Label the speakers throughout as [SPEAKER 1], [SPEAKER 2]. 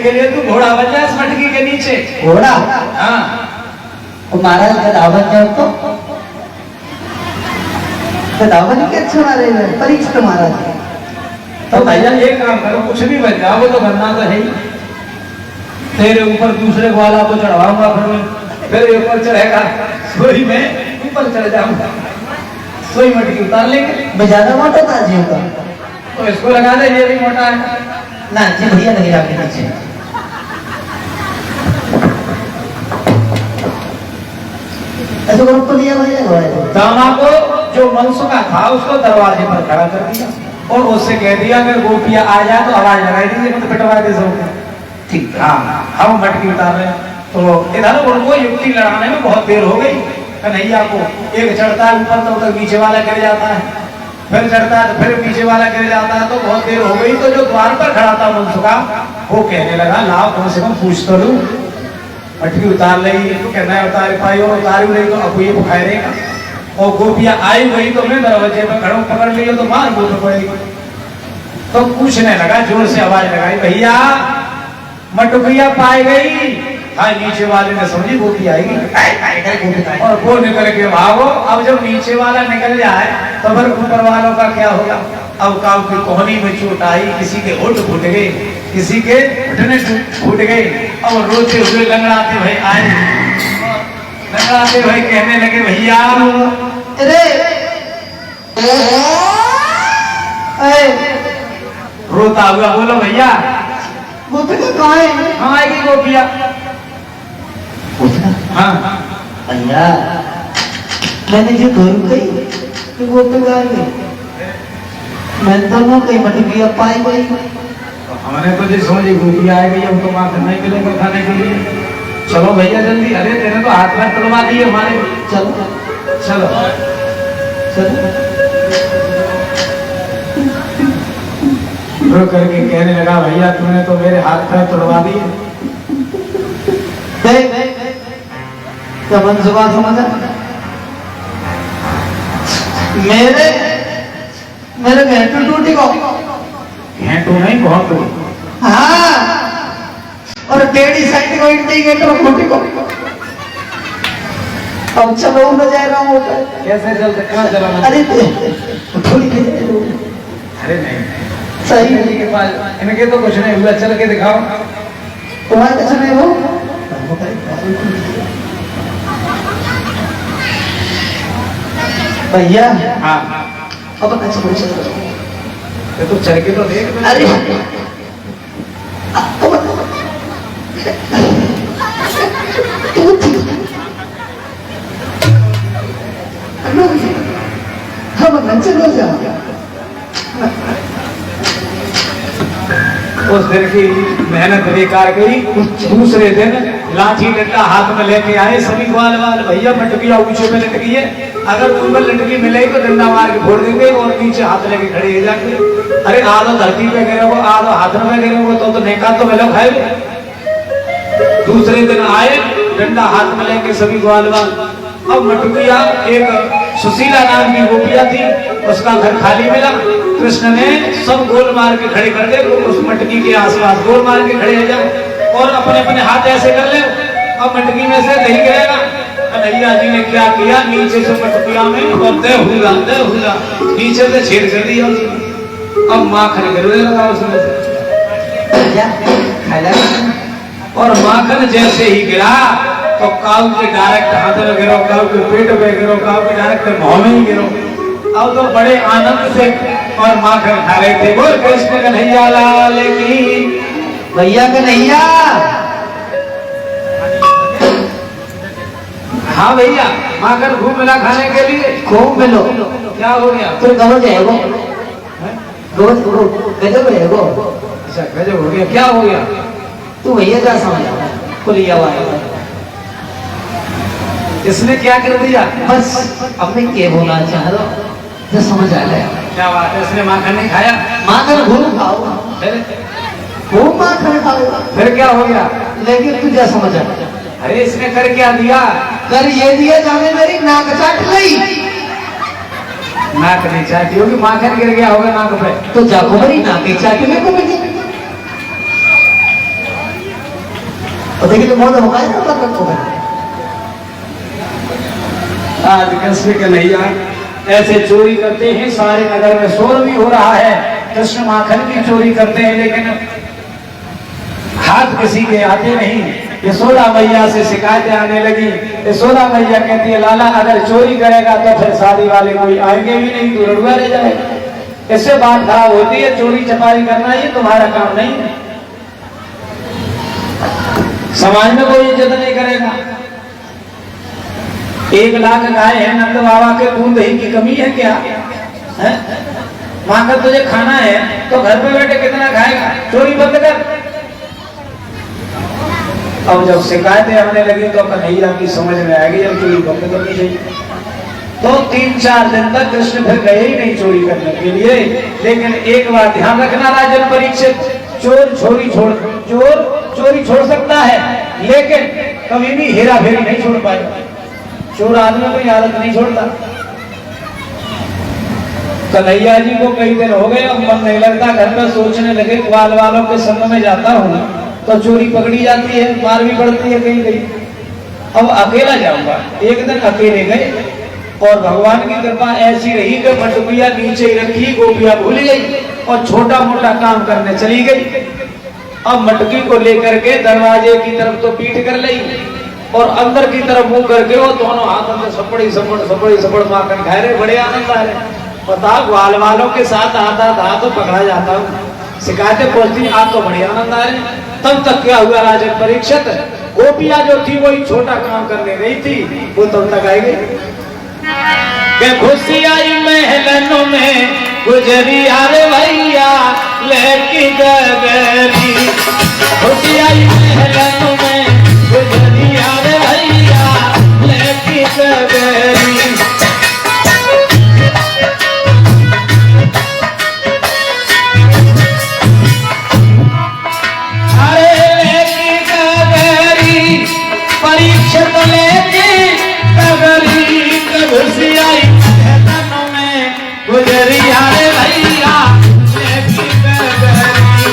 [SPEAKER 1] के लिए तू घोड़ा बन जा इस मटकी के नीचे।
[SPEAKER 2] घोड़ा?
[SPEAKER 1] हाँ।
[SPEAKER 2] तो महाराज गधा बन जाओ तो? गधा बन के अच्छा मारेगा परीक्षित महाराज।
[SPEAKER 1] तो भैया एक काम करो, कुछ भी बन जाओ, वो तो बनना तो है ही। तेरे ऊपर दूसरे ग्वाला को चढ़वाऊंगा, फिर ऊपर चढ़ेगा, सोई में ऊपर चढ़ जाऊंगा, सोई मटकी उतार लेंगे।
[SPEAKER 2] मैं ज्यादा मोटा था जी का,
[SPEAKER 1] तो इसको लगा दे, ये भी मोटा है
[SPEAKER 2] ना जी, भैया लगे आपके नीचे। ऐसे करो तो लिया भैया।
[SPEAKER 1] दामा को जो मनसुखा था उसको दरवाजे पर खड़ा कर दिया और उससे कह दिया अगर गोपियां आ जाए तो आवाज लगाई दीजिए, मतलब पिटवा दे सब। ठीक, हाँ हम मटकी उतार रहे हैं। तो इधर उनको युक्ति लड़ाने में बहुत देर हो गई। कन्हैया को एक चढ़ता है ऊपर तो नीचे वाला गिर जाता है, फिर चढ़ता है तो फिर पीछे वाला गिर जाता है, तो बहुत देर हो गई। तो जो द्वार पर खड़ा था मनसुखा वो कहने लगा लाओ कम से कम पूछ तो लूं, मटकी उतार ले। तो कहना है उतार पाई और उतारी नहीं तो अब ये बुखारेगा। और गोपियां आई गई तो मैं दरवाजे पर खड़ा पकड़ लिया तो मार गोप पड़ेगी। तो पूछने लगा, जोर से आवाज लगाई, भैया मटकिया पाई गई। हाँ, नीचे वाले ने समझी गोपी आएगी और वो निकल के भागो। अब जब नीचे वाला निकल जाए तो फिर ऊपर वालों का क्या होगा। अब काऊ की कोहनी में चोट आई, किसी के होठ फूट गए, किसी के घुटने फूट गए, और रोते हुए लंगड़ाते भाई आए, लंगड़ाते भाई कहने लगे भैया
[SPEAKER 2] अरे
[SPEAKER 1] रोता हुआ बोलो भैया
[SPEAKER 2] गोपिका कहाँ है?
[SPEAKER 1] हाँ आएगी गोपिया। हाँ
[SPEAKER 2] भैया मैंने जो घर गई तो गोपिका आ गई, मैं तो ना कहीं मटकिया पाई गई।
[SPEAKER 1] हमने तो जी समझी गोपिया आएगी, हमको मात्र नहीं मिलेगा खाने के लिए। चलो भैया जल्दी, अरे तेरे तो हाथ में तलवा दिए हमारे।
[SPEAKER 2] चलो
[SPEAKER 1] चलो
[SPEAKER 2] चलो।
[SPEAKER 1] रो करके कहने लगा भैया तूने तो मेरे हाथ पैर तोड़वा दिए।
[SPEAKER 2] क्या मनसुखा समझा? मेरे घेंटू टूटी को,
[SPEAKER 1] घेंटू नहीं बहुत टूटी।
[SPEAKER 2] हाँ, और टेढ़ी साइड को इंडिकेटर फूटी को। अब चलो न जा रहा हूँ।
[SPEAKER 1] कैसे चलते, कहाँ चलाना?
[SPEAKER 2] अरे थोड़ी
[SPEAKER 1] अरे नहीं
[SPEAKER 2] सही
[SPEAKER 1] के पास इनके तो कुछ नहीं हुआ, चल के दिखाओ।
[SPEAKER 2] तुम्हारे कैसे नहीं हो? भैया
[SPEAKER 1] हाँ
[SPEAKER 2] अब अच्छा बोल चलो,
[SPEAKER 1] ये तो चल के तो देख।
[SPEAKER 2] अरे हम चलो जा।
[SPEAKER 1] उस दिन की मेहनत बेकार गई। दूसरे दिन लाठी डंडा हाथ में लेके आए सभी ग्वाल वाल, भैया मटकिया ऊंचे पे लटकी है, अगर ऊपर लटकी मिले तो डंडा मार के फोड़ देंगे और नीचे हाथ लेके खड़े हो जाएंगे। अरे आधो धरती पे गिरे हो, आधो हाथ में गिरे हो, तो नेका तो मिलो खाए। दूसरे दिन आए डंडा हाथ में लेके सभी ग्वाल वाल। अब मटकिया एक सुशीला नाम की गोपिया थी, उसका घर खाली मिला। कृष्ण ने सब गोल मार के खड़े कर दे, उस मटकी के आसपास गोल मार के खड़े हो जाओ और अपने अपने हाथ ऐसे कर ले। अब मटकी में से दही गिरेगा। कन्हैया जी ने क्या किया, नीचे से मटकिया में और दे हुआ नीचे से छेद कर दिया। अब माखन गिरने लगा उसमें और माखन जैसे ही गिरा तो काऊ के डायरेक्ट हाथ में गिरो, काऊ के पेट में गिरो, काऊ के डायरेक्ट मुंह में ही गिरो। अब तो बड़े आनंद से और माखन खा रहे थे। बोल कृष्ण कन्हैया लाल की।
[SPEAKER 2] भैया कन्हैया।
[SPEAKER 1] हाँ भैया, माखन खूब मिला खाने के लिए।
[SPEAKER 2] खूब मिलो।
[SPEAKER 1] क्या हो गया?
[SPEAKER 2] फिर गवज है वो, गजब है वो।
[SPEAKER 1] अच्छा गजब हो गया, क्या हो गया?
[SPEAKER 2] तू भैया क्या समझा? खुली आवाज
[SPEAKER 1] इसने क्या कर दिया?
[SPEAKER 2] बस अपने के बोलना चाह रहा जो समझ आ गया।
[SPEAKER 1] क्या बात है, इसने माखन नहीं खाया?
[SPEAKER 2] माखन खूब खाओ, खूब माखन खाओ।
[SPEAKER 1] फिर क्या हो गया?
[SPEAKER 2] लेकिन तुझे समझ आ।
[SPEAKER 1] अरे इसने कर क्या दिया?
[SPEAKER 2] कर ये दिया जाने मेरी नाक चाट ली।
[SPEAKER 1] नाक नहीं चाटी होगी, माखन गिर गया होगा नाक पे।
[SPEAKER 2] तो जाको मेरी नाक चाटने को मिली। देखिए मौत होगा ना मतलब को
[SPEAKER 1] आज कृष्ण कन्हैया ऐसे चोरी करते हैं, सारे नगर में शोर भी हो रहा है, कृष्ण माखन की चोरी करते हैं, लेकिन हाथ किसी के आते नहीं। यशोदा मैया से शिकायतें आने लगी। यशोदा मैया कहती है लाला अगर चोरी करेगा तो फिर शादी वाले कोई आएंगे भी नहीं, तू लड़ुआ रह जाएगा। इससे बात खराब होती है, चोरी चपारी करना ये तुम्हारा काम नहीं है, समाज में कोई इज्जत नहीं करेगा। 1 लाख गाय है नंद बाबा के, दूध दही की कमी है क्या है? मां का तुझे खाना है तो घर पे बैठे कितना खाएगा, चोरी बंद कर। अब जब शिकायतें आने लगी तो कन्हैया की समझ में आ गई अब चोरी बंद करनी चाहिए। तो 3-4 दिन तक कृष्ण फिर गए ही नहीं चोरी करने के लिए। लेकिन एक बात ध्यान रखना राजन परीक्षित, चोर चोरी छोड़ सकता है, लेकिन कभी भी हेरा फेरी नहीं छोड़ पाएगा। चोर आदमी कोई आदत नहीं छोड़ता। कन्हैया जी को कई दिन हो गए, अब मन नहीं लगता, घर पर सोचने लगे ग्वाल वालों के संग में जाता हूँ तो चोरी पकड़ी जाती है, मार भी पड़ती है कहीं कहीं। अब अकेला जाऊंगा। एक दिन अकेले गए और भगवान की कृपा ऐसी रही कि मटकुइया नीचे ही रखी, गोपिया भूल गई और छोटा मोटा काम करने चली गई। अब मटकी को लेकर के दरवाजे की तरफ तो पीठ कर ली और अंदर की तरफ मुंह करके वो दोनों हाथों में सपड़ी माखन खाए रहे, बड़े आनंद आ रहे। पता ग्वाल वालों के साथ आता था तो पकड़ा जाता हूँ, शिकायतें पहुंचती, आज तो बड़े आनंद आ रहे। तब तक क्या हुआ राजन परीक्षित, गोपिया जो थी वही छोटा काम करने गई थी, वो तब तक आई गई। खुशी आई महलों में गुजरी आरे भैया लेकी गगरी, खुशी आई महलों में गुजरी आरे भैया लेकी गगरी। परीक्षित लेके गगरी खुशी आई महलों में गुजरी आरे भैया लेकी गगरी।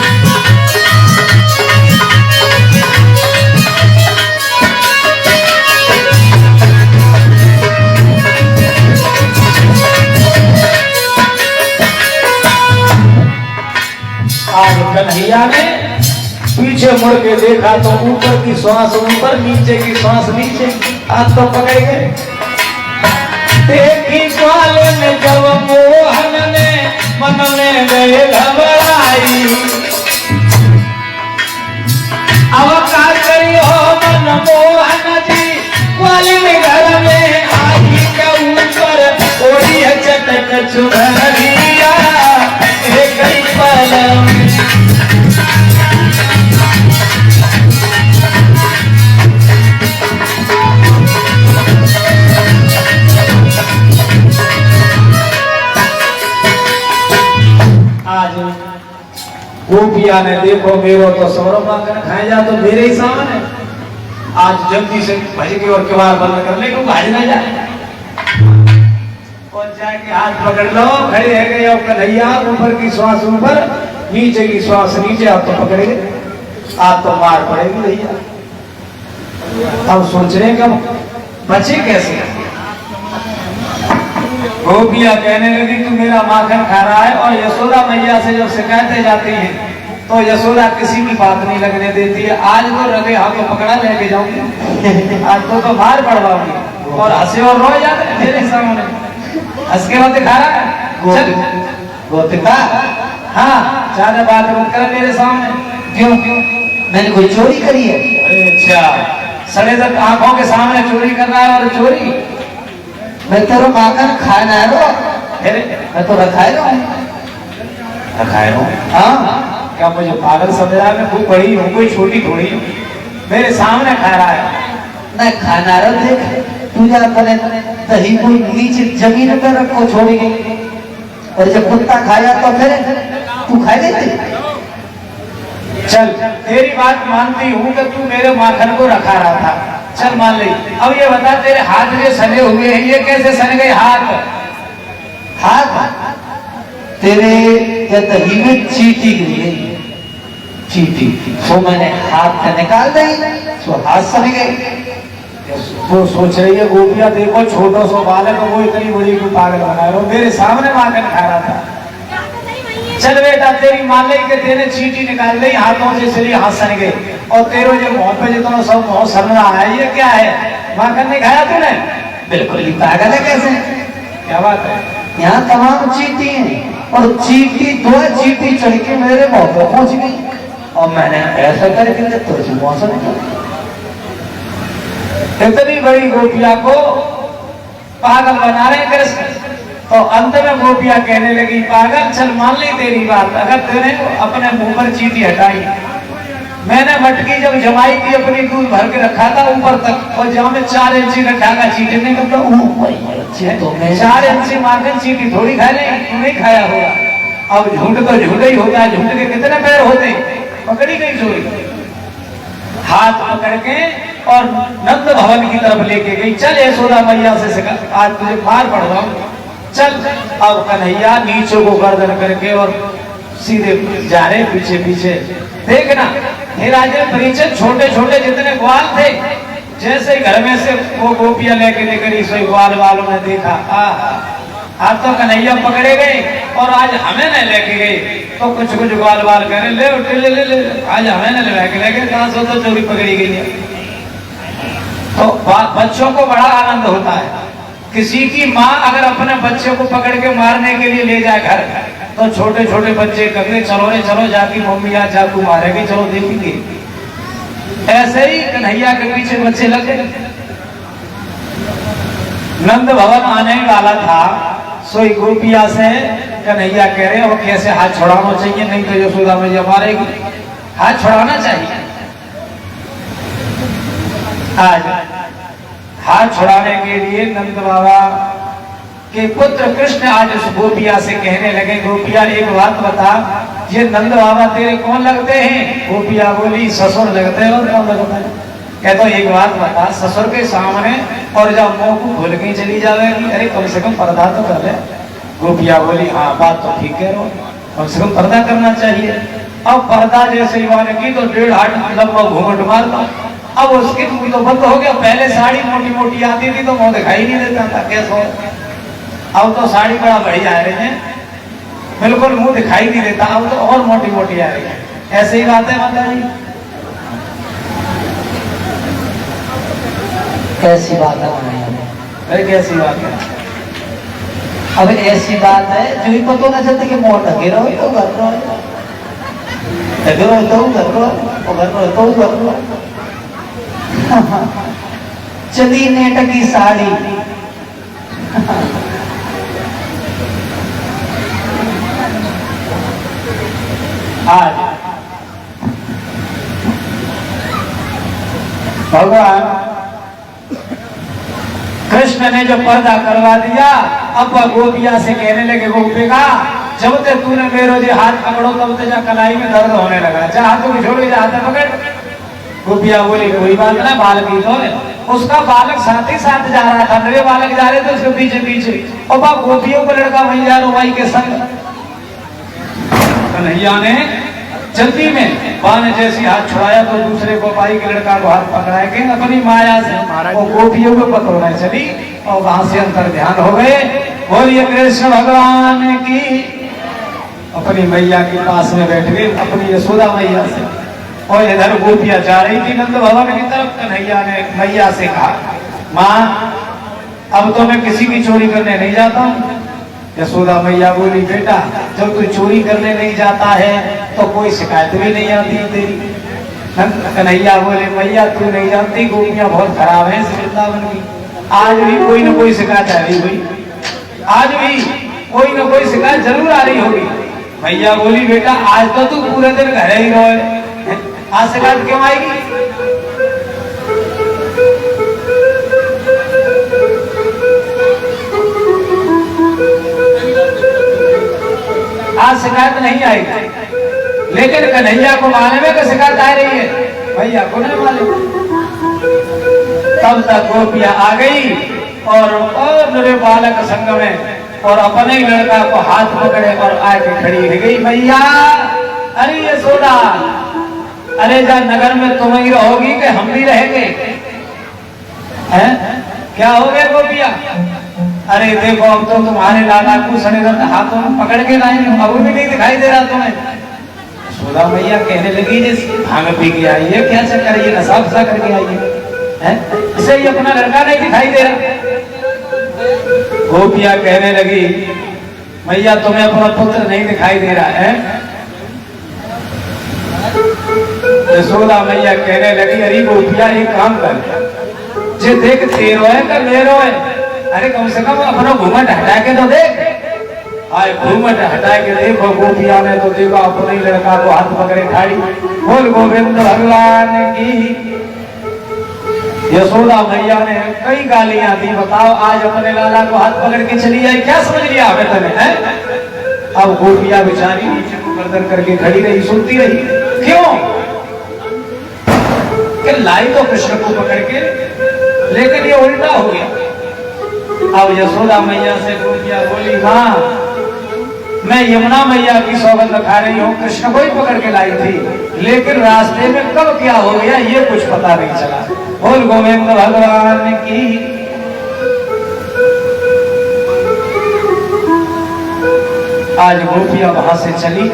[SPEAKER 1] आज कन्हैया ने पीछे मुड़ के देखा तो ऊपर की श्वास ऊपर, नीचे की श्वास नीचे, हाथ तो पकड़ गए। देखी ग्वाल में जब मोहन ने मन में गए घबराई, अब का करी हो मन मोहन जी, ग्वाल में घर में आई के ऊपर ओढ़ी चटक चुनरिया गई पलम। गोपिया ने देखो मेरो तो सौरभ माखन खाए जा, तो मेरे ही सामने आज जल्दी से भज के और किवाड़ बंद करने को भाज ना जाए और जाके हाथ पकड़ लो, खड़े है गए और कन्हैया ऊपर की श्वास ऊपर, नीचे की श्वास नीचे, आप तो पकड़ेंगे, आप तो मार पड़ेगी भैया। अब सोच रहे कब बचे कैसे। गोपिया कहने लगी तू मेरा माखन खा रहा है, और यशोदा मैया से जब शिकायतें जाती हैं तो यशोदा किसी की बात नहीं लगने देती है। आज तो रगे हाथों पकड़ा लेके जाऊंगी, आज तो बाहर पड़वाऊंगी, और हंसे और रो जाते हैं मेरे सामने, हंस के मत खा रहा है गोपिका। हाँ ज्यादा बात मत कर मेरे सामने।
[SPEAKER 2] क्यों मैंने कोई चोरी करी है?
[SPEAKER 1] अच्छा सड़े तक आंखों के सामने चोरी कर रहा है, और चोरी
[SPEAKER 2] मैं तेरा माखन खाना है रो, मैं तो रखाए
[SPEAKER 1] रहो। हाँ क्या मुझे पागल समझ रहा है? मैं कोई बड़ी हूँ कोई छोटी थोड़ी हूँ, मेरे सामने खा रहा है।
[SPEAKER 2] नहीं खाना रो, देख तू जा करे दही को नीचे जमीन पे रखो छोड़ी गई, और जब कुत्ता खाया तो फिर तू खा गई।
[SPEAKER 1] चल तेरी बात मानती हूँ कि तू मेरे माखन को रखा रहा था, चल मान ली। अब ये बता तेरे हाथ जो सने हुए हैं ये कैसे सन गए? हाथ
[SPEAKER 2] तेरे या दही में चीटी गई, चीटी। सो मैंने हाथ से निकाल दी, सो हाथ सड़ गई।
[SPEAKER 1] वो सोच रही है गोपिया देखो छोटो सो बालक वो इतनी बड़ी को पागल बना रहा, मेरे सामने माखन खा रहा था। चल बेटा तेरी माले के तेरे चीटी निकाल दी हाथों से, इसलिए हाथ सड़ गए। और तेरे जो मुंह पे जितना सब मुंह सड़ रहा है, ये क्या है? माखन नहीं खाया तूने?
[SPEAKER 2] बिल्कुल ही पागल है कैसे?
[SPEAKER 1] क्या बात है?
[SPEAKER 2] यहाँ तमाम चीटी हैं और चीटी दो चीटी चढ़ के मेरे मुंह पे पहुंच गई और मैंने ऐसा करके तुझे मौसम
[SPEAKER 1] इतनी बड़ी गोपिया को पागल बना रहे कृष्ण। तो अंत में गोपिया कहने लगी पागल चल मान ली तेरी बात, अगर तेने अपने मुंह पर चीटी हटाई, मैंने मटकी जब जमाई थी अपनी दूध भर के रखा था ऊपर तक, और जहाँ में 4 इंची रखा था चीटी ने तो ऊपर
[SPEAKER 2] तो मैं
[SPEAKER 1] 4 इंची माखन चीटी थोड़ी खा ले, तू नहीं खाया होगा। अब झूठ तो झूठ ही होता है, झूठ के कितने पैर होते, पकड़ी गई चोरी। हाथ पकड़ के और नंद भवन की तरफ लेके गई। चल यशोदा मैया से सिखा, आज तुझे मार पड़ रहा हूं, चल। अब कन्हैया नीचे को गर्दन करके और सीधे जा रहे पीछे पीछे। देखना हे राजे परिचय छोटे छोटे जितने ग्वाल थे, जैसे ही घर में से वो गोपिया लेके निकली सो ग्वाल वालों ने देखा, आज तो कन्हैया पकड़े गए और आज हमें नहीं लेके गए। तो कुछ कुछ ग्वाल वाल करे ले ले ले ले, आज हमें नहीं लेके ले गए, कहां से तो चोरी पकड़ी गई है। तो बच्चों को बड़ा आनंद होता है, किसी की माँ अगर अपने बच्चे को पकड़ के मारने के लिए ले जाए घर, तो छोटे छोटे बच्चे कहते चलो रे चलो जाके मम्मी आज चाकू मारेगी, चलो देखेंगे। ऐसे ही कन्हैया के पीछे बच्चे लगे। नंद भवन आने वाला था, सोई गोपिया से कन्हैया कह रहे हो कैसे हाथ छुड़ाना चाहिए, नहीं तो यशोदा मैया मारेगी, हाथ छुड़ाना चाहिए। आज हाथ छुड़ाने के लिए नंद बाबा के पुत्र कृष्ण आज उस गोपिया से कहने लगे गोपिया एक बात बता, ये नंद बाबा तेरे कौन लगते हैं? गोपिया बोली ससुर लगते हैं। और कौन लगता है? कहते एक बात बता, ससुर के सामने और जब मुंह को भूल के चली जाएगी, अरे कम से कम पर्दा तो कर ले। गोपिया बोली हाँ बात तो ठीक है, कम से कम पर्दा करना चाहिए। अब पर्दा जैसे युवाने की तो 1.5 हाथ लंबा घूंघट मारता, अब उसके मुंह तो बंद हो गया। पहले साड़ी मोटी मोटी आती थी तो मुंह दिखाई नहीं देता था, कैसे? अब तो साड़ी बड़ा बढ़िया आ रही है, बिल्कुल मुंह दिखाई नहीं देता, अब तो और मोटी मोटी आ रही है। ऐसे ही बात है बताइए,
[SPEAKER 2] कैसी बात है?
[SPEAKER 1] अरे कैसी बात है?
[SPEAKER 2] अब ऐसी बात है जो ही पता ना चलता कि मोर ढके रहो तो घर रहो, ढके रहो तो घर रहो, घर रहो तो घर रहो। चली नेट की साड़ी
[SPEAKER 1] आज भगवान कृष्ण ने जो पर्दा करवा दिया, अब वह गोपिया से कहने लगे गोपिका जब तक तूने मेरे जो हाथ पकड़ो तब तक जा कलाई में दर्द होने लगा, जा हाथों को छोड़ के जा हाथ पकड़। गोपिया बोली कोई बात ना, बालक ही तो है। उसका बालक साथ ही साथ जा रहा था, मेरे बालक जा रहे थे उसके पीछे पीछे, और वह गोपियों को लड़का वहीं जा रहा भाई के संग। कन्हैया ने जल्दी में बाण जैसी हाथ छुड़ाया तो दूसरे गोपाई के लड़का को हाथ पकड़ाया कि अपनी माया से वो गोपियों को पकड़ना चली और वहां से अंतर ध्यान हो गए। बोलिए कृष्ण भगवान की। अपनी मैया के पास में बैठ गए, अपनी यशोदा मैया से, और इधर गोपिया जा रही थी नंद भवन की तरफ। कन्हैया ने मैया से कहा माँ अब तो मैं किसी की चोरी करने नहीं जाता हूँ। यशोदा मैया बोली बेटा जब तू चोरी करने नहीं जाता है तो कोई शिकायत भी नहीं आती तेरी। कन्हैया बोले मैया तू नहीं जानती गोपियां बहुत खराब है वृंदावन की, आज भी कोई ना कोई शिकायत आ रही हुई, आज भी कोई ना कोई शिकायत जरूर आ रही होगी। मैया बोली बेटा आज तो तू पूरे दिन घर ही रहो, आज शिकायत क्यों आएगी? आज शिकायत नहीं आएगी, लेकिन कन्हैया को मालूम है कि शिकायत आ रही है, भैया को नहीं मालूम। तब तक गोपिया आ गई और मेरे बालक संग में और अपने ही लड़का को हाथ पकड़े और आके खड़ी रह गई। भैया अरे यशोदा अरे जा नगर में तुम ही रहोगी कि हम भी रहेंगे? हैं? क्या हो गया गोपिया? अरे देखो अब तो तुम्हारे लाला को सड़े हाथों में पकड़ के लाए, अब भी नहीं दिखाई दे रहा तुम्हें। यशोदा मैया कहने लगी जैसे भांग पी के आई है, क्या चक्कर, ये नशा फसा करके आई है, इसे ही अपना लड़का नहीं दिखाई दे रहा। गोपिया कहने लगी मैया तुम्हें अपना पुत्र नहीं दिखाई दे रहा है? यशोदा मैया कहने लगी अरे गोपिया एक काम कर, जे देख तेरो है का मेरो है, अरे कम से कम अपना घूमट हटा के तो देख। आए घूमट हटा के देखो, गोपिया ने तो देखा अपने ही लड़का को हाथ पकड़े खाड़ी। बोल गोविंद भगवान की। यशोदा मैया ने कई गालियां दी, बताओ आज अपने लाला को हाथ पकड़ के चली आई, क्या समझ लिया हमें तुम्हें है? अब गोपिया बेचारी नीचे को गर्दन करके खड़ी रही, सुनती रही। क्यों? कि लाई तो कृष्ण को पकड़ के, लेकिन ये उल्टा हो गया। अब यशोदा मैया से गोपिया बोली माँ मैं यमुना मैया की सौगंध खा रही हूँ, कृष्ण को ही पकड़ के लाई थी, लेकिन रास्ते में कब क्या हो गया ये कुछ पता नहीं चला। बोल गोविंद भगवान की। आज गोपिया वहां से चली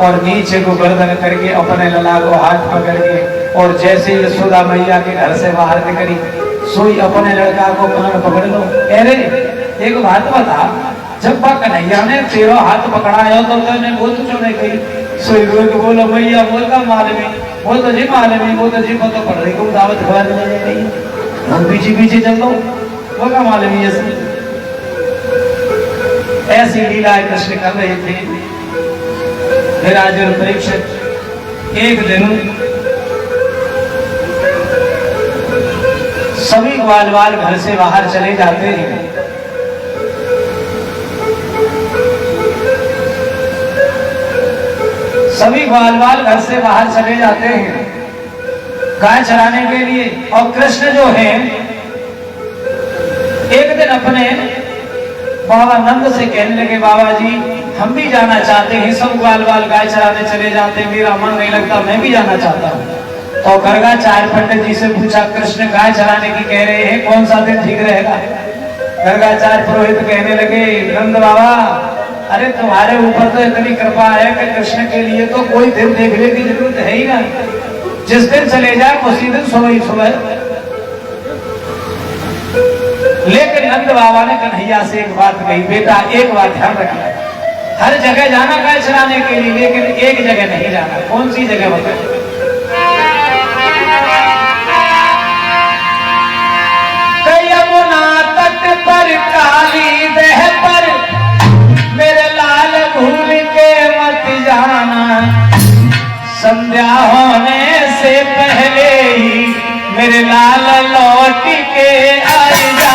[SPEAKER 1] और नीचे को गर्दन करके अपने लला को हाथ पकड़ के, और जैसे यशोदा मैया के घर से बाहर निकली, सोई अपने लड़का को कान पकड़ लो। अरे एक बात बता, जब बा कन्हैया ने तेरा हाथ पकड़ाया तो तूने बोल तो क्यों नहीं कही? सोई रोज बोलो मैया, बोल का मालूमी, बोल तो जी मालूमी, बोल तो जी को तो पढ़ रही को दावत खबर नहीं गई, हम पीछे पीछे चल दो, बोल का मालूमी। ऐसी लीला कृष्ण कर रहे थे। फिर आज परीक्षित एक दिन सभी ग्वाल बाल घर से बाहर चले जाते हैं। सभी ग्वाल बाल घर से बाहर चले जाते हैं गाय चराने के लिए, और कृष्ण जो है एक दिन अपने बाबा नंद से कहने लगे बाबा जी हम भी जाना चाहते हैं, सब ग्वाल बाल गाय चराने चले जाते हैं, मेरा मन नहीं लगता, मैं भी जाना चाहता हूँ। तो गर्गाचार्य पंडित जी से पूछा कृष्ण गाय चराने की कह रहे हैं, कौन सा दिन ठीक रहेगा? गर्गाचार्य पुरोहित कहने लगे नंद बाबा अरे तुम्हारे ऊपर तो इतनी कृपा है कि कृष्ण के लिए तो कोई दिन देखने की जरूरत है ही ना, जिस दिन चले जाए उसी दिन सुबह ही सुबह। लेकिन नंद बाबा ने कन्हैया से एक बात कही, बेटा एक बात ध्यान रखना, हर जगह जाना गाय चराने के लिए, लेकिन एक जगह नहीं जाना। कौन सी जगह बताए? यमुना तट पर काली दह पर मेरे लाल भूल के मत जाना, संध्या होने से पहले ही मेरे लाल लौट के आ जाना।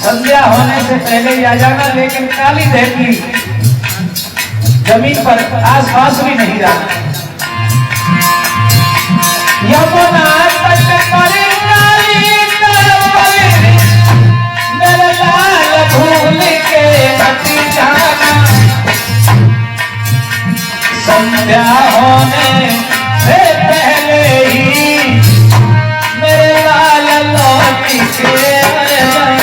[SPEAKER 1] संध्या होने से पहले ही आ जाना, लेकिन काली देह की जमीन पर आसपास भी नहीं जाना। यमुना तट पर काली दह मेरे लाल भूल के मत जाना, संध्या होने से पहले ही मेरे लाल लौट के आ जाना।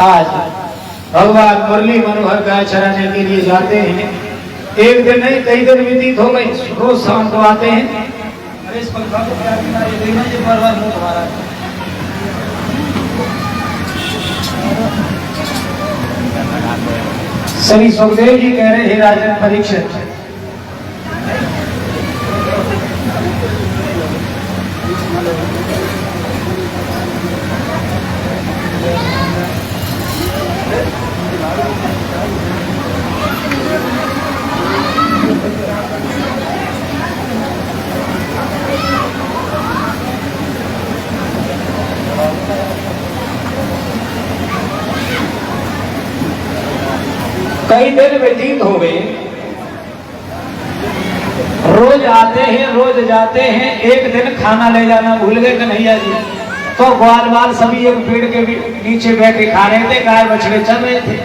[SPEAKER 1] आज भगवान मुरली मनोहर गाय चराने के लिए जाते हैं। एक दिन नहीं कई दिन व्यतीत हो गए, रोज शाम को आते हैं। अरे इस पंखा को क्या करना, ये देखना ये बार-बार मुंह धुआ रहा है। श्री सुखदेव जी कह रहे हैं राजन परीक्षित कई दिन व्यतीत हो गए, रोज आते हैं रोज जाते हैं, एक दिन खाना ले जाना भूल गए कन्हैया जी। तो ग्वाल बाल सभी एक पेड़ के नीचे बैठे खा रहे थे, गाय बछड़े चल रहे थे।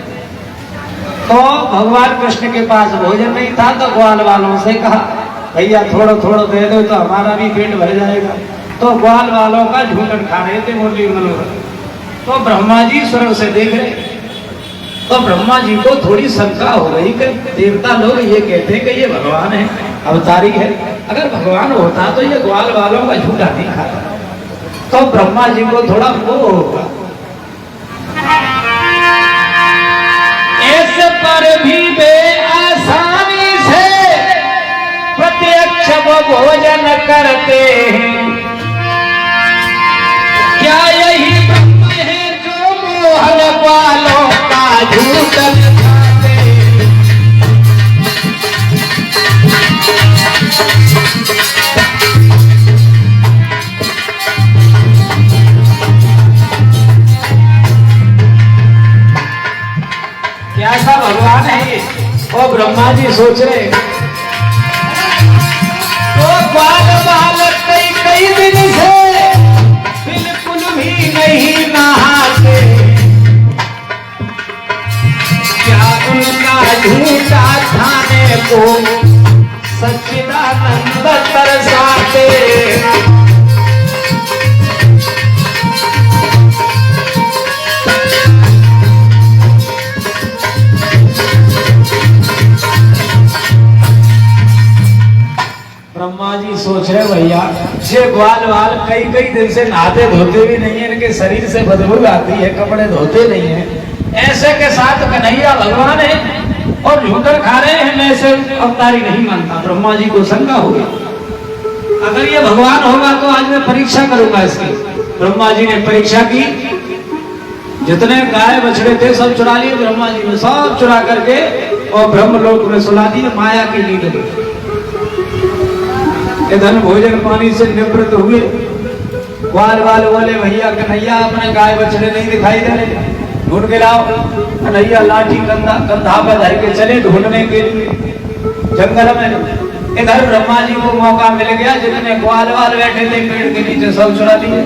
[SPEAKER 1] तो भगवान कृष्ण के पास भोजन नहीं था, तो ग्वाल वालों से कहा भैया थोड़ा थोड़ा दे दो तो हमारा भी पेट भर जाएगा। तो ग्वाल वालों का झूठन खा रहे थे मुरली मनोहर। तो ब्रह्मा जी स्वर्ग से देख रहे, तो ब्रह्मा जी को थोड़ी शंका हो गई कि देवता लोग ये कहते हैं कि ये भगवान है, अवतारी है, अगर भगवान होता तो ये ग्वाल वालों का झूठा नहीं खाता। तो ब्रह्मा जी को थोड़ा मोह होगा, ऐसे पर भी बेआसानी से प्रत्यक्ष वो भोजन करते हैं, क्या यही ब्रह्म है जो मोहन वालों का झूठ खाते हैं। क्या ऐसा भगवान है ये? और ब्रह्मा जी सोच रहे तो ग्वाल बाल कई कई दिन से बिल्कुल भी नहीं नहाते, क्या उनका झूठा खाने को सच्चिदानंद तरसाते। ब्रह्मा जी सोच रहे भैया ये ग्वाल वाल कई कई दिन से नहाते धोते भी नहीं है, इनके शरीर से बदबू आती है, कपड़े धोते नहीं है, ऐसे के साथ कन्हैया भगवान है और झूठर खा रहे हैं, मैं ऐसे अवतारी नहीं मानता। ब्रह्मा जी को शंका होगी अगर ये भगवान होगा तो आज मैं परीक्षा करूंगा इसकी। ब्रह्मा जी ने परीक्षा की, जितने गाय बछड़े थे सब चुरा लिए ब्रह्मा जी ने, सब चुरा करके और ब्रह्मलोक में सुला दिए माया की नींद में। धन भोजन पानी से निवृत्त हुए, ग्वाल वाल बोले भैया कन्हैया अपने गाय बछड़े नहीं दिखाई दे रहे, ढूंढ के लाओ। कन्हैया लाठी कंधा पे धर के चले ढूंढने के लिए जंगल में। इधर ब्रह्मा जी को मौका मिल गया, जितने ग्वाल वाल बैठे थे पेड़ के नीचे सब चुरा लिए,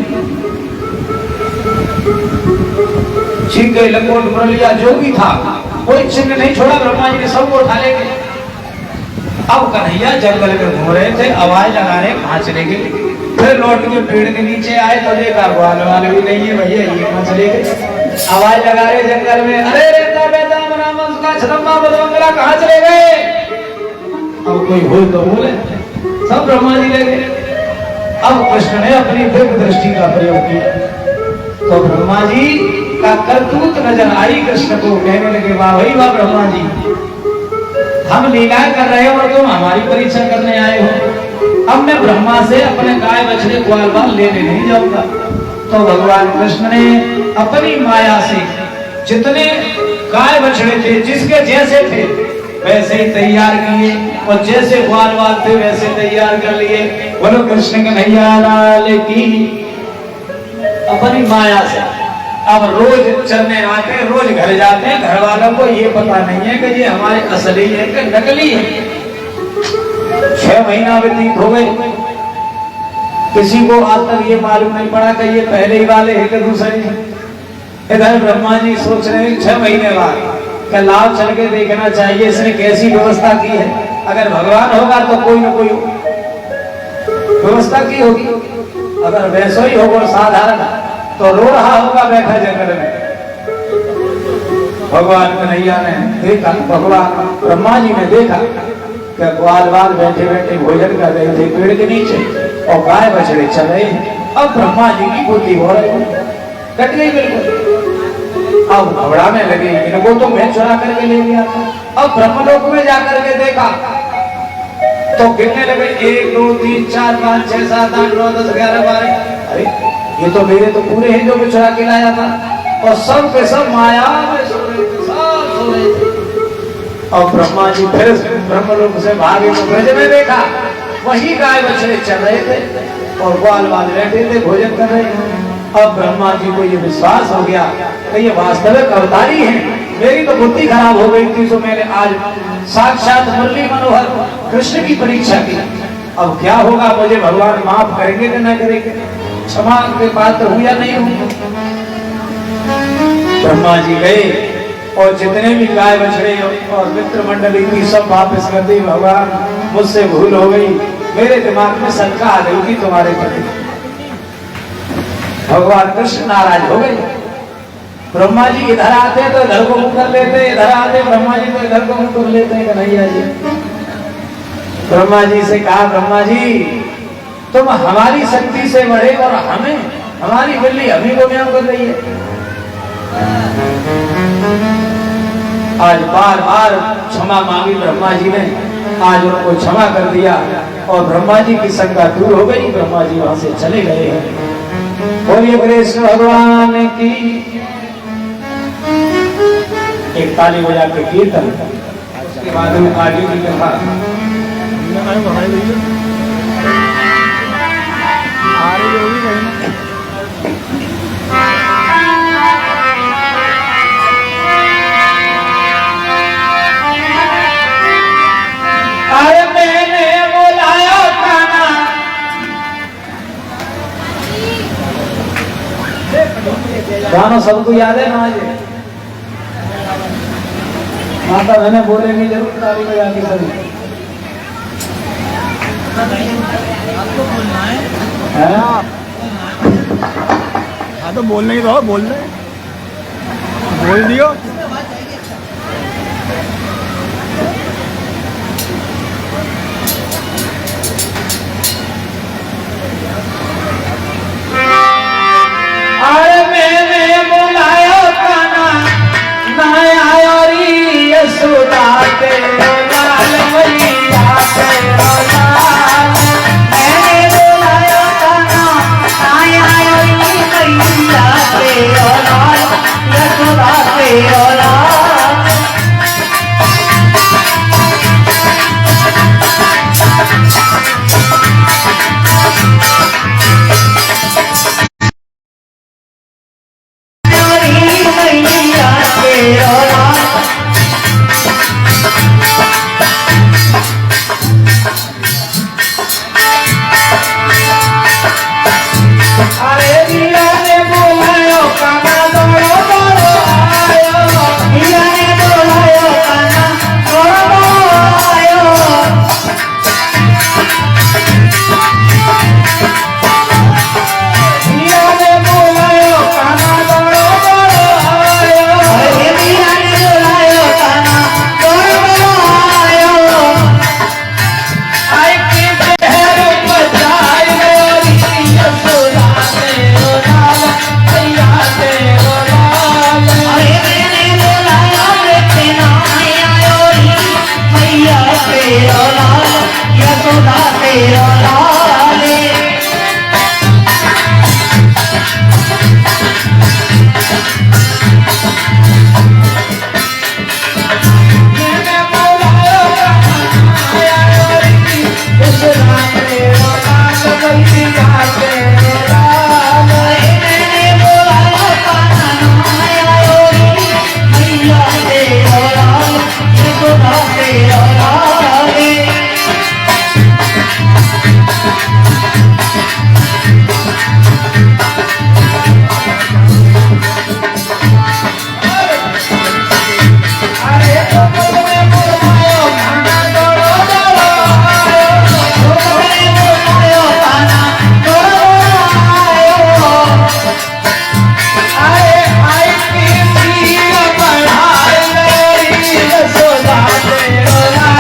[SPEAKER 1] छीन गए, लंगोट कर लिया, जो भी था कोई चिन्ह नहीं छोड़ा, ब्रह्मा जी ने सबको उठा ले गए। अब कन्हैया जंगल में घूम रहे थे, आवाज लगा रहे कहाँ चले गए, फिर लौट के पेड़ के नीचे आए तो देखा ग्वाल वाले भी नहीं है भैया, ये कहाँ चले गए। आवाज लगा रहे जंगल में, अरे रेता बेटा मनामस का छदम्मा बदमंगला कहाँ चले गए। अब कोई बोल तो बोले, सब ब्रह्मा जी ले गए। अब कृष्ण ने अपनी दिव्य दृष्टि का प्रयोग किया तो ब्रह्मा जी का करतूत नजर आई कृष्ण को, कहने लगे वाह भाई वाह ब्रह्मा जी, हम लीलाएं कर रहे हो और तुम हमारी परीक्षा करने आए हो। अब मैं ब्रह्मा से अपने गाय बछड़े ग्वाल बाल लेने नहीं जाऊंगा। तो भगवान कृष्ण ने अपनी माया से जितने गाय बछड़े थे जिसके जैसे थे वैसे ही तैयार किए और जैसे ग्वाल बाल थे वैसे तैयार कर लिए। बोलो कृष्ण कन्हैया लाल की। अपनी माया से अब रोज चलने आते हैं, रोज घर जाते हैं, घर वालों को ये पता नहीं है कि ये हमारे असली है कि नकली है। 6 महीना व्यतीत हो गए, किसी को आज तक ये मालूम नहीं पड़ा कि ये पहले ही वाले हैं कि दूसरे हैं। इधर ब्रह्मा जी सोच रहे हैं 6 महीने बाद क्या लाभ चल के देखना चाहिए इसने कैसी व्यवस्था की है। अगर भगवान होगा तो कोई न कोई व्यवस्था की होगी, अगर वैसा ही होगा साधारण तो रो रहा होगा बैठा जंगल में। भगवान कन्हैया ने देखा, भगवान ब्रह्मा जी ने देखा कि ग्वाल बाल बैठे बैठे भोजन कर रहे थे पेड़ के नीचे और गाय बछड़े चल रहे हैं। अब ब्रह्मा जी की बुद्धि हो रही कट गई बिल्कुल। अब घबराने लगे, इनको तो मैं चुरा करके ले गया था। अब ब्रह्मलोक में जाकर के देखा तो गिनने लगे 1 2 3 4 5 6 7 8 9 10 11 12। अरे ये तो मेरे तो पूरे हैं जो मैं चुरा के लाया था, और सब के सब माया में सो रहे थे, सब सो रहे थे। और ब्रह्मा जी फिर ब्रह्मलोक से भागे तो ब्रज में देखा वही गाय बछड़े चल रहे थे और ग्वाल बाल बैठे थे भोजन कर रहे थे। अब ब्रह्मा जी को ये विश्वास हो गया कि ये वास्तविक अवतारी हैं, मेरी तो बुद्धि खराब हो गई थी, तो मैंने आज साक्षात मुरली मनोहर कृष्ण की परीक्षा की। अब क्या होगा, मुझे भगवान माफ करेंगे कि न करेंगे, क्षमा के पात्र हूं या नहीं हूं। ब्रह्मा जी गए और जितने भी गाय बछड़े और मित्र मंडली थी सब वापस कर दी। भगवान मुझसे भूल हो गई, मेरे दिमाग में शंका आ गई थी तुम्हारे प्रति। भगवान कृष्ण नाराज हो गए। ब्रह्मा जी इधर आते तो इधर को मुंह कर लेते, इधर आते ब्रह्मा जी तो इधर को मुंह कर लेते हैं। कन्हैया जी ब्रह्मा जी से कहा, ब्रह्मा जी तुम हमारी शक्ति से बढ़े और हमें हमारी बिल्ली हमें को म्याऊं कर रही है। आज बार बार क्षमा मांगी ब्रह्मा जी ने, आज उनको क्षमा कर दिया और ब्रह्मा जी की शंका दूर हो गई। ब्रह्मा जी वहां से चले गए हैं। बोलिए कृष्ण भगवान की। एक ताली बजा के कीर्तन, उसके बाद में आगे की कथा। अरे मैंने बुलाया खाना, गाना सबको याद है ना? आज माता मैंने बोलेंगी जरूर, ताली बजा के सभी।
[SPEAKER 3] आपको बोलना है?
[SPEAKER 4] हाँ तो बोलने की तो बोल रहे, बोल दियो।
[SPEAKER 1] अरे मैंने बुलाया खाना, ना आया री यशोदा के लाल मैया के लाल। मैंने बुलाया खाना, ना आया री मैया के लाल, यशोदा के लाल। सोदा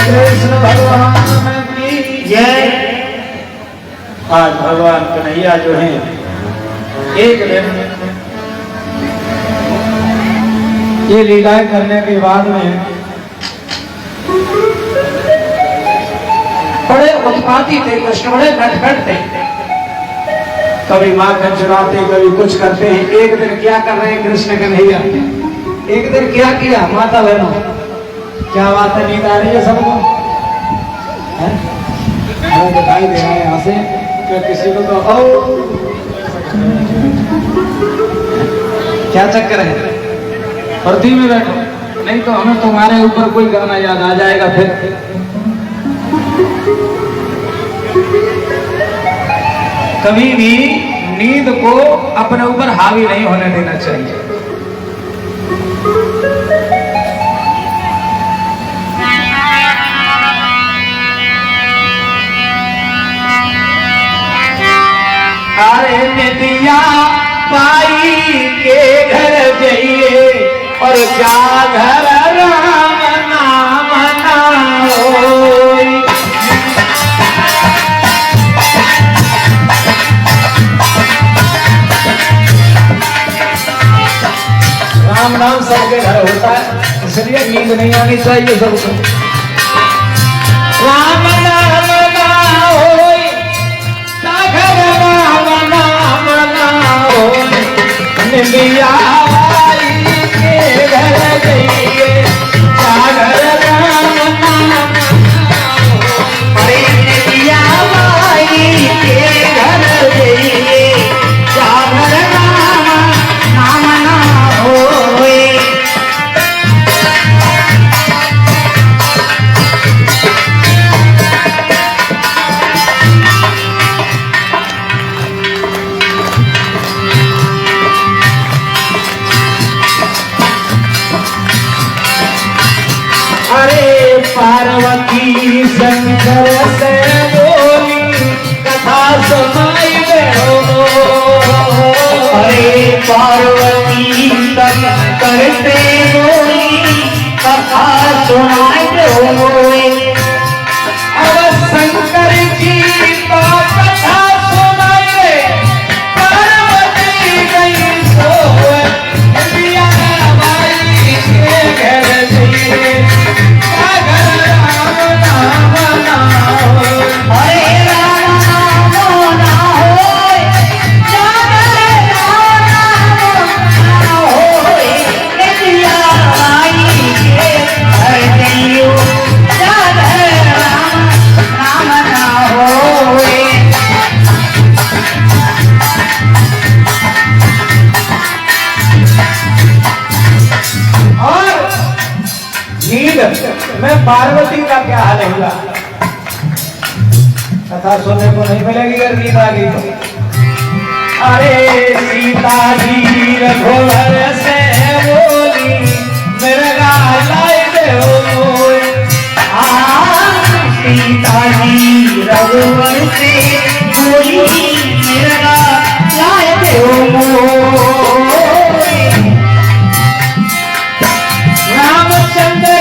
[SPEAKER 1] कृष्ण भगवान की जय। आज भगवान कन्हैया जो है एक दिन ये लीलाएं करने के बाद में बड़े उत्पाती थे कृष्ण, बड़े नटखट थे। कभी माखन चुराते, कभी कुछ करते हैं। एक दिन क्या कर रहे हैं कृष्ण कन्हैया, एक दिन क्या किया माता बहनों, क्या बात है, नींद आ रही है सबको? हमें दिखाई दे रहा है यहाँ से, क्या किसी को तो क्या चक्कर है? पर्दी में बैठो, नहीं तो हमें तुम्हारे ऊपर कोई गाना याद आ जाएगा फिर। कभी भी नींद को अपने ऊपर हावी नहीं होने देना चाहिए। अरे निदिया पाई के घर जाइए और क्या घर राम नाम नाओ। राम नाम सबके घर होता है, इसलिए नींद नहीं आनी चाहिए सबको। राम नाम नाओ, निदिया बाई के घर जाइए, सागर राम नाम। अरे निदिया बाई के घर जाइए, सागर राम नाम ना होए। पार्वती शंकर से बोली कथा सुनाई दो। अरे पार्वती शंकर से बोली कथा सुनाई दो। अब शंकर जी को कथा सुनाए, पार्वती गई सोए, निदिया बाई के घर जाइए। मैं पार्वती का क्या हाल होगा, कथा सुनने को नहीं मिलेगी अगर नींद आ गई तो। अरे सीता जी रघुवर से बोली मेरा लाई दो। सीता जी रघुवर से बोली मेरा लाई दो। रामचंद्र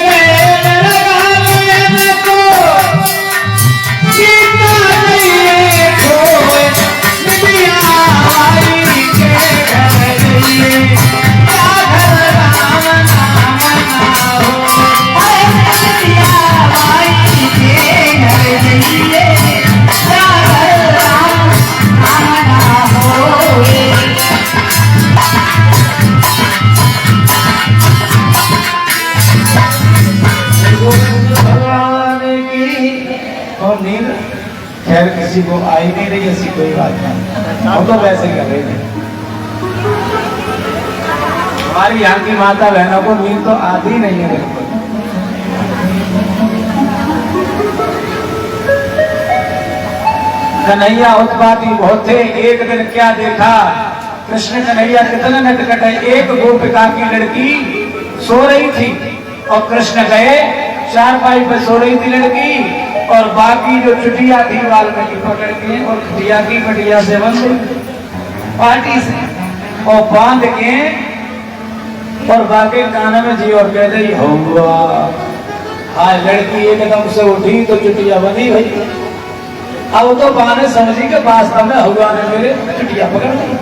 [SPEAKER 1] खैर किसी को आई नहीं रही, ऐसी कोई बात नहीं, हम तो वैसे कर रहे थे। हमारी यहाँ की माता बहनों को नींद तो आती नहीं है बिल्कुल। कन्हैया उत्पाती बहुत थे। एक दिन क्या देखा, कृष्ण कन्हैया कितने नटखट है। एक गोपिका की लड़की सो रही थी और कृष्ण गए, चारपाई पे सो रही थी लड़की, और बाकी जो चुटिया थी वाल्मीकि पकड़ के और खटिया की पटिया से बंध गई पार्टी से, और बांध के और बाकी कान में जी और कह रही हुआ। आज लड़की एकदम से उठी तो चुटिया बनी भाई। अब तो बहाने समझी के वास्तव में हुआ ने मेरे चुटिया पकड़ ली।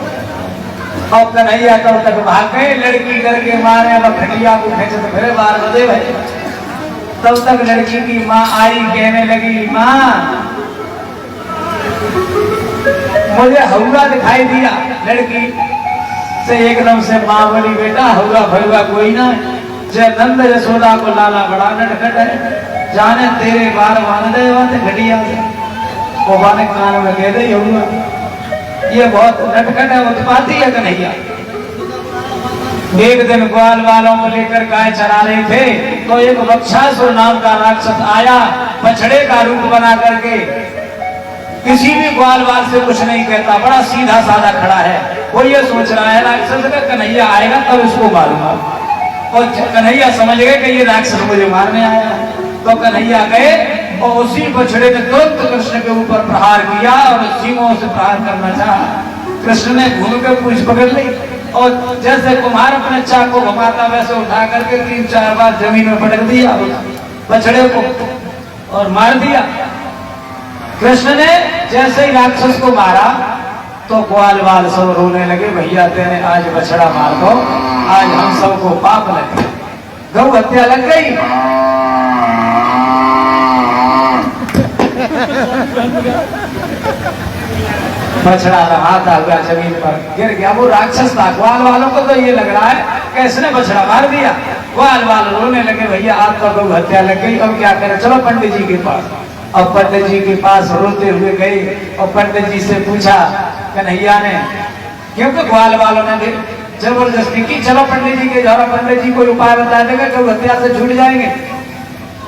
[SPEAKER 1] और कन्हैया तब तक भाग गए, लड़की डर के मारे अब खटिया को खेचे तो फिर बार बजे भाई। तब तक लड़की की माँ आई, कहने लगी माँ मुझे हौला दिखाई दिया। लड़की से एकदम से माँ बोली बेटा हौला भैया कोई ना, जय नंद यशोदा को लाला बड़ा नटखट है, जाने तेरे बार मान दे घटिया से वो बाने कान में कह दे हौला। ये बहुत नटखट है, उत्पाती है कन्हैया। एक दिन ग्वाल वालों को लेकर गाय चरा रहे थे तो एक वक्षासुर नाम का राक्षस आया, बछड़े का रूप बना करके। किसी भी ग्वाल वाल से कुछ नहीं कहता, बड़ा सीधा साधा खड़ा है। वो ये सोच रहा है राक्षस का कन्हैया आएगा तब इसको मारूंगा, और कन्हैया समझ गए कि ये राक्षस मुझे मारने आया। तो कन्हैया गए और उसी बछड़े ने तुरंत कृष्ण के ऊपर प्रहार किया और सींगों से प्रहार करना चाहा। कृष्ण ने घूम कर पूंछ पकड़ ली और जैसे कुम्हार अपने चाकू घुमाता वैसे उठा करके 3-4 बार जमीन में पटक दिया बछड़े को और मार दिया। कृष्ण ने जैसे ही राक्षस को मारा तो ग्वाल वाल सब रोने लगे, भैया तेने आज बछड़ा मार दो, आज हम सबको पाप लगे, गौ हत्या लग गई। बछड़ा रहा था हुआ जमीन पर गिर गया, वो राक्षस था। ग्वाल वालों को तो ये लग रहा है कि इसने बछड़ा मार दिया। ग्वाल वाल रोने लगे, भैया आज तो गौ हत्या लग गई, अब क्या करें, चलो पंडित जी के पास। अब पंडित जी के पास रोते हुए गए और पंडित जी से पूछा कन्हैया ने, क्योंकि ग्वाल वालों ने भी जबरदस्ती की, चलो पंडित जी के घर, पंडित जी कोई उपाय बता देगा गौ हत्या से छूट जाएंगे।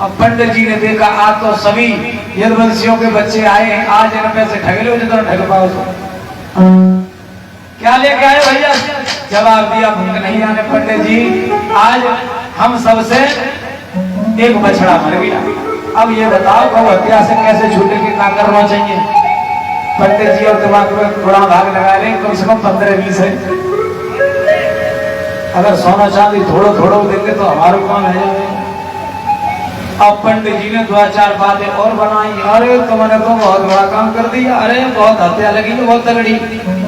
[SPEAKER 1] अब पंडित जी ने देखा आज तो सभी यदुवंशियों के बच्चे आए हैं, आज इन पैसे ठग लो जितना ठग पाओ। क्या लेके आए भैया? जवाब दिया कन्हैया ने, पंडित जी आज हम सबसे एक बछड़ा मर गया, अब ये बताओ गौ हत्या से कैसे छूटे के क्या करना चाहिए? पंडित जी और दिमाग में थोड़ा भाग लगा ले, कम से कम 15-20 है। अगर सोना चांदी थोड़ो थोड़ो देंगे तो हमारे काम है जाएगा। अब पंडित जी ने 2-4 बातें और बनाई, अरे तुमने तो बहुत बड़ा काम कर दिया, अरे बहुत हत्या लगी तो बहुत तगड़ी,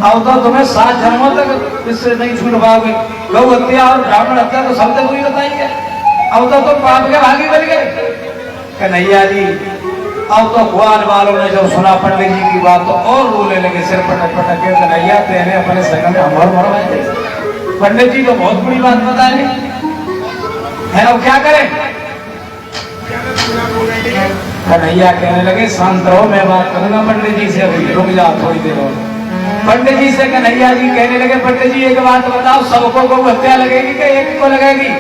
[SPEAKER 1] अब तो तुम्हें 7 जन्मों तक इससे नहीं छूट पाओगे। गौ हत्या और ब्राह्मण हत्या तो सब तक हुई बताइए, अब तो तुम पाप के भागी बन गए। कन्हैया जी अब तो ग्वाल वालों ने जब सुना पंडित जी की बात तो और रोने लगे, सिर पटक पटक के, कन्हैया तेने अपने संग में हम और मरवाए। पंडित जी तो बहुत बुरी बात बता रहे हैं, अब क्या करें? कन्हैया कहने लगे शांत रहो, मैं बात करूंगा पंडित जी से, अभी रुक जा थोड़ी देर और। पंडित जी से कन्हैया जी कहने लगे, पंडित जी एक बात बताओ, सबको गौ हत्या लगेगी कि एक को लगेगी?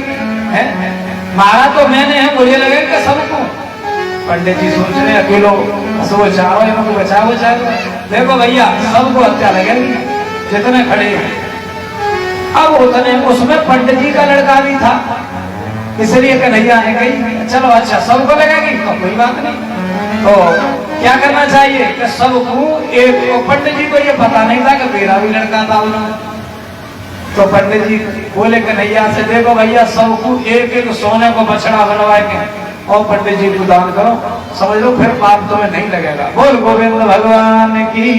[SPEAKER 1] मारा तो मैंने है, मुझे लगेगा सबको। पंडित जी सोच रहे अकेलो हंसो चाहो इनको बचाओ चाहो, देखो भैया सबको हत्या लगेगी जितने खड़े हैं। अब उतने उसमें पंडित जी का लड़का भी था, इसलिए कन्हैया ने कही चलो अच्छा सबको लगेगी तो कोई बात नहीं। तो क्या करना चाहिए कि सबको एक, पंडित जी को ये पता नहीं था कि मेरा भी लड़का था उन्होंने। तो पंडित जी बोले कन्हैया से, देखो भैया सबको एक एक सोने को बछड़ा बनवा के और पंडित जी को दान करो, समझ लो फिर पाप तुम्हें नहीं लगेगा। बोल गोविंद भगवान की।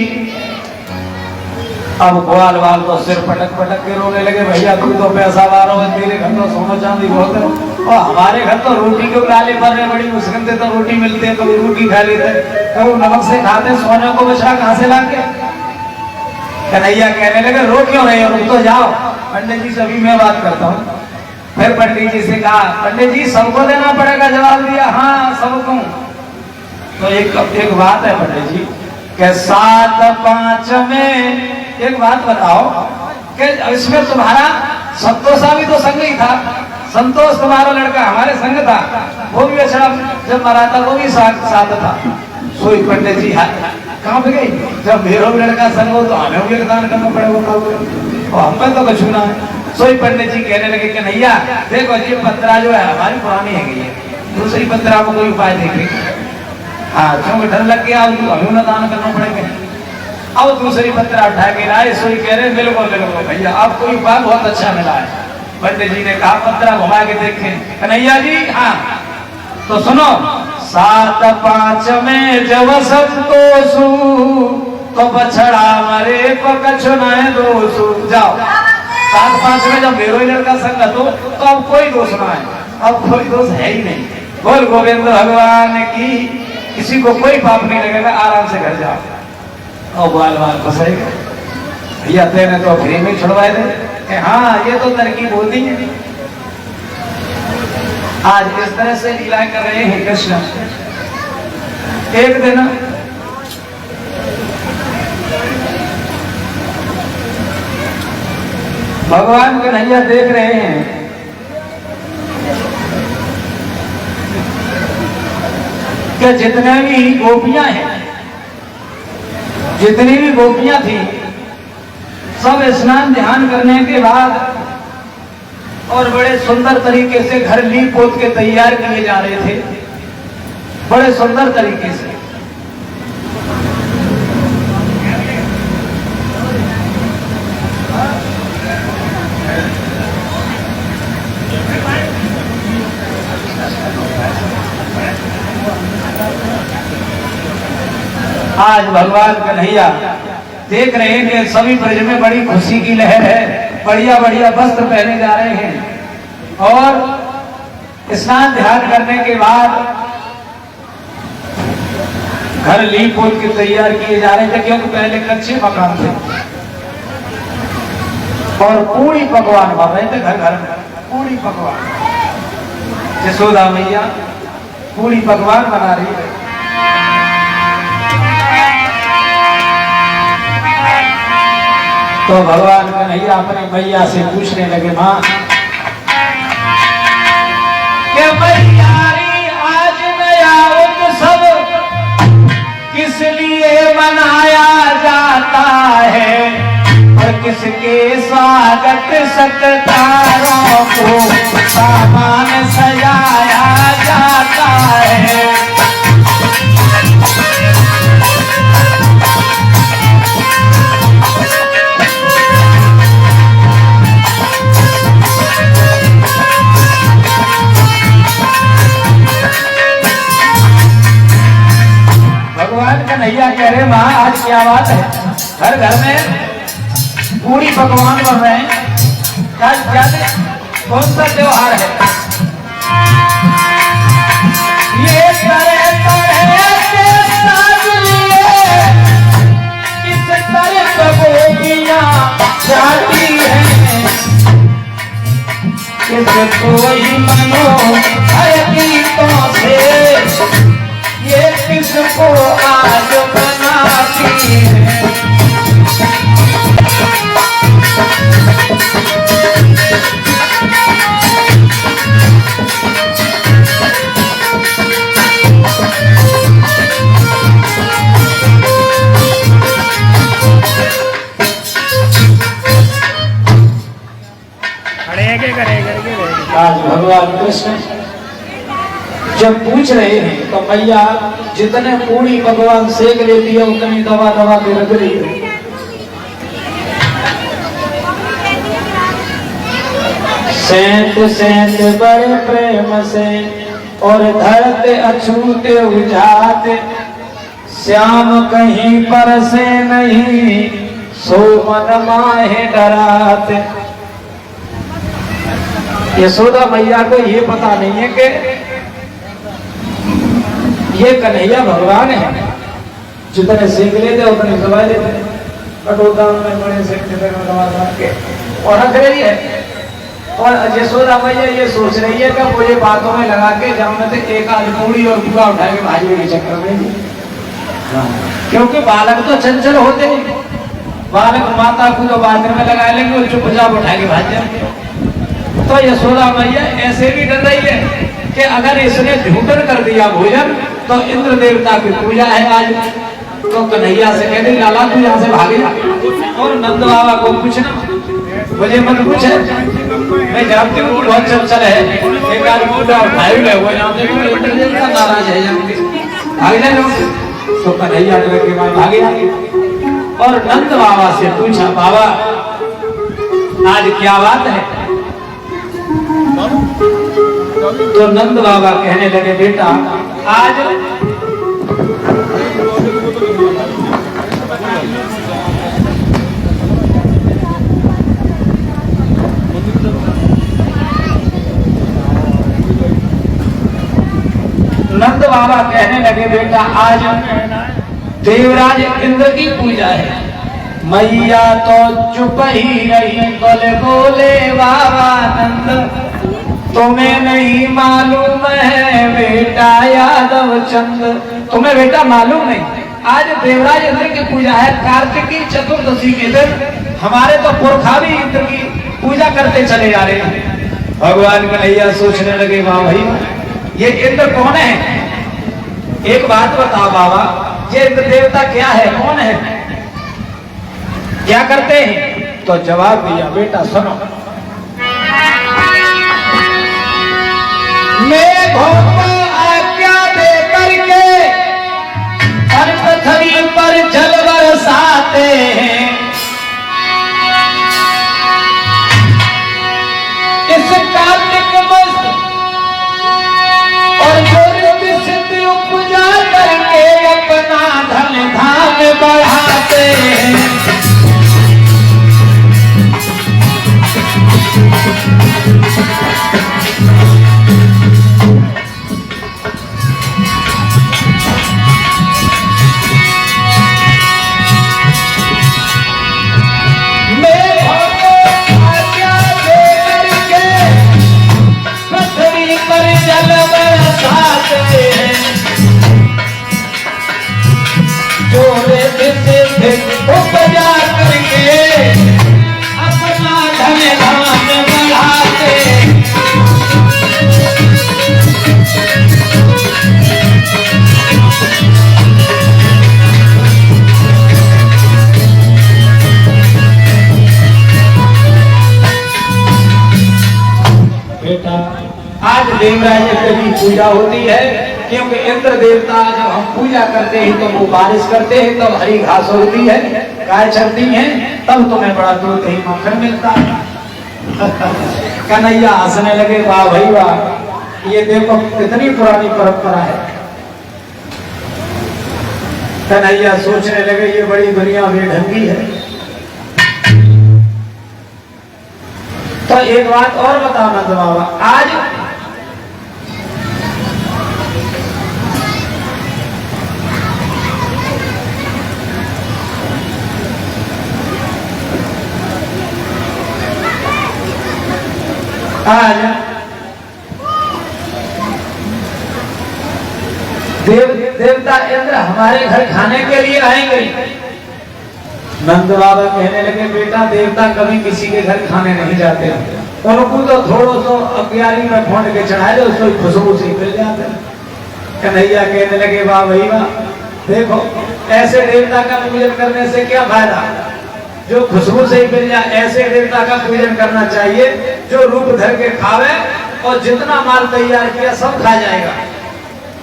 [SPEAKER 1] अब ग्वाल वाल तो सिर पटक पटक के रोने लगे, भैया तू तो पैसा वाला है, तेरे घर तो सोना चांदी बहुत है और हमारे घर तो रोटी के लाले पर रहे, बड़ी मुश्किल से तो रोटी मिलती है, कभी रोटी खा लेते कभी नमक से खाते, सोने को बछड़ा कहाँ से लाके? कन्हैया कहने लगे रो क्यों रहे हो, रुक तो जाओ, पंडित जी से अभी मैं बात करता हूँ। फिर पंडित जी से कहा, पंडित जी सबको देना पड़ेगा? जवाब दिया हाँ सबको। तो एक बात है पंडित जी के 7-5 में एक बात बताओ कि इसमें तुम्हारा संतोषा भी तो संग ही था, संतोष तुम्हारा लड़का हमारे संग था, वो भी बछड़ा जब मरा था वो भी साथ था, सोई पंडित जी कहाँ पे गई? जब मेरा भी लड़का संग हो तो हमें भी योगदान करना पड़ेगा, और हम पे तो कछु ना है। सोई पंडित जी कहने लगे कि नैया देखो ये पत्रा जो है हमारी पुरानी है गई है, दूसरी पत्रा को कोई उपाय देखे। हाँ क्योंकि डर लग गया, हमें ना दान करना पड़ेगा। अब दूसरी पत्रा उठा के लाए, सोई कह रहे बिल्कुल बिल्कुल भैया आपको उपाय बहुत अच्छा मिला है। पंडित जी ने कहा पत्रा घुमा के देखे, कन्हैया जी हाँ तो सुनो, 7 5 में जब संतोषू तो बछड़ा मरे को कछु न दोषू। जाओ 7 5 में जब मेरो लड़का संगत हो तो अब कोई दोष ना है, अब कोई दोष है ही नहीं। बोल गोविंद भगवान की, किसी को कोई पाप नहीं लगेगा, आराम से घर जाओ और बाल बाल फंसेगा। भैया तेने तो फ्री में छुड़वाए थे। हाँ ये तो तरकीब होती है। आज इस तरह से लीला कर रहे हैं कृष्ण। एक दिन भगवान कन्हैया देख रहे हैं कि जितने भी गोपियां हैं, जितनी भी गोपियां थी, सब स्नान ध्यान करने के बाद और बड़े सुंदर तरीके से घर लीप पोत के तैयार किए जा रहे थे, बड़े सुंदर तरीके से। आज भगवान कन्हैया देख रहे हैं कि सभी ब्रज में बड़ी खुशी की लहर है, बढ़िया बढ़िया वस्त्र पहने जा रहे हैं और स्नान ध्यान करने के बाद घर लीप पोत के तैयार किए जा रहे थे, क्योंकि पहले कच्चे मकान थे और पूरी पकवान बन रहे थे घर घर में, पूरी पकवान। यशोदा मैया पूरी पकवान बना रही है। तो भगवान कन्हैया अपने मैया से पूछने लगे, माँ कि मैयारी आज नया उत्सव किस लिए मनाया जाता है और किसके स्वागत सत्कारों को सामान सजाया जाता है। भगवान कन्हैया कह रहे माँ आज क्या बात है, घर घर में पूरी पकवान बन रहे हैं, क्या कौन सा त्योहार है? ये तरह तरह के साज लिए किस तरह गोपियां जाती हैं, किस कोई मनो हर गीतों से ये किसको आज बनाती है। आज भगवान कृष्ण जब पूछ रहे हैं तो मैया जितने पूरी भगवान सेक लेती है उतनी दवा दवा के रख रही है। सेंत सेंत बड़े प्रेम से और धरते अछूते उजाते, श्याम कहीं पर से नहीं सो मन माहे डराते। यशोदा मैया को ये पता नहीं है कि ये कन्हैया भगवान है, जितने सीख लेते उतने दवा लेते, कटोता में बड़े सेकते दवा के और रख रही है। और यशोदा मैया ये सोच रही है कि मुझे बातों में लगा के जब एक आध पूरी और पूरा उठा के भाजी के चक्कर में, क्योंकि बालक तो चंचल होते हैं, बालक माता को तो बाथरूम में लगा लेंगे और चुपचाप उठा के भाज जाएंगे। तो यशोदा मैया ऐसे भी डर रही है कि अगर इसने झूठन कर दिया भोजन तो इंद्र देवता की पूजा है आज। तो कन्हैया से कहते लाला तू यहाँ से भागे जा, और नंद बाबा को पूछना, मुझे मत पूछ, मैं जानती हूँ बहुत चल है, एक आदमी भाई है वो यहाँ से इंद्र देवता नाराज है भाग जाए। तो कन्हैया के बाद भागे आगे और नंद बाबा से पूछा, बाबा आज क्या बात है? तो नंद बाबा कहने लगे, बेटा आज नंद बाबा कहने लगे, बेटा आज देवराज इंद्र की पूजा है। मैया तो चुप ही रही, बोले बोले बाबा नंद, तुम्हें नहीं मालूम है बेटा यादव चंद, तुम्हें बेटा मालूम नहीं, आज देवराज इंद्र की पूजा है, कार्तिकी चतुर्दशी के दिन हमारे तो पुरखा भी इंद्र की पूजा करते चले जा रहे हैं। भगवान कन्हैया सोचने लगे, वाह भाई ये इंद्र कौन है? एक बात बताओ बाबा, ये इंद्र देवता क्या है, कौन है, क्या करते हैं? तो जवाब दिया, बेटा सुनो, मेघों को आज्ञा दे करके और पृथ्वी पर जल बरसाते हैं, इस कार्तिक मास और जो सिद्धि उपजा करके अपना धन धाम बढ़ाते हैं। उपजा करके अपना धन धाम बढ़ाते। बेटा आज देवराज इंद्र की पूजा होती है, क्योंकि इंद्र देवता जब हम पूजा करते हैं तो वो बारिश करते हैं, तब हरी घास होती है, गाय चरती हैं, तब तुम्हें बड़ा दूध ही मक्खन मिलता है। कन्हैया हंसने लगे, वाह भाई वाह, ये देखो कितनी पुरानी परंपरा है। कन्हैया सोचने लगे, ये बड़ी दुनिया बेढंगी है। तो एक बात और बताओ ना बाबा, आज देवता इंद्र हमारे घर खाने के लिए आएंगे। नंद बाबा कहने लगे, बेटा देवता कभी किसी के घर खाने नहीं जाते, उनको तो थोड़ा सो अग्यारी में फोड़ के चढ़ाए दो, उसको खुशबू से मिल जाते। कन्हैया कहने लगे, वाह भाई वाह, देखो ऐसे देवता का पूजन करने से क्या फायदा, जो खुशबू से ही मिल जाए, ऐसे देवता का पूजन करना चाहिए जो रूप धर के खावे और जितना माल तैयार किया सब खा जाएगा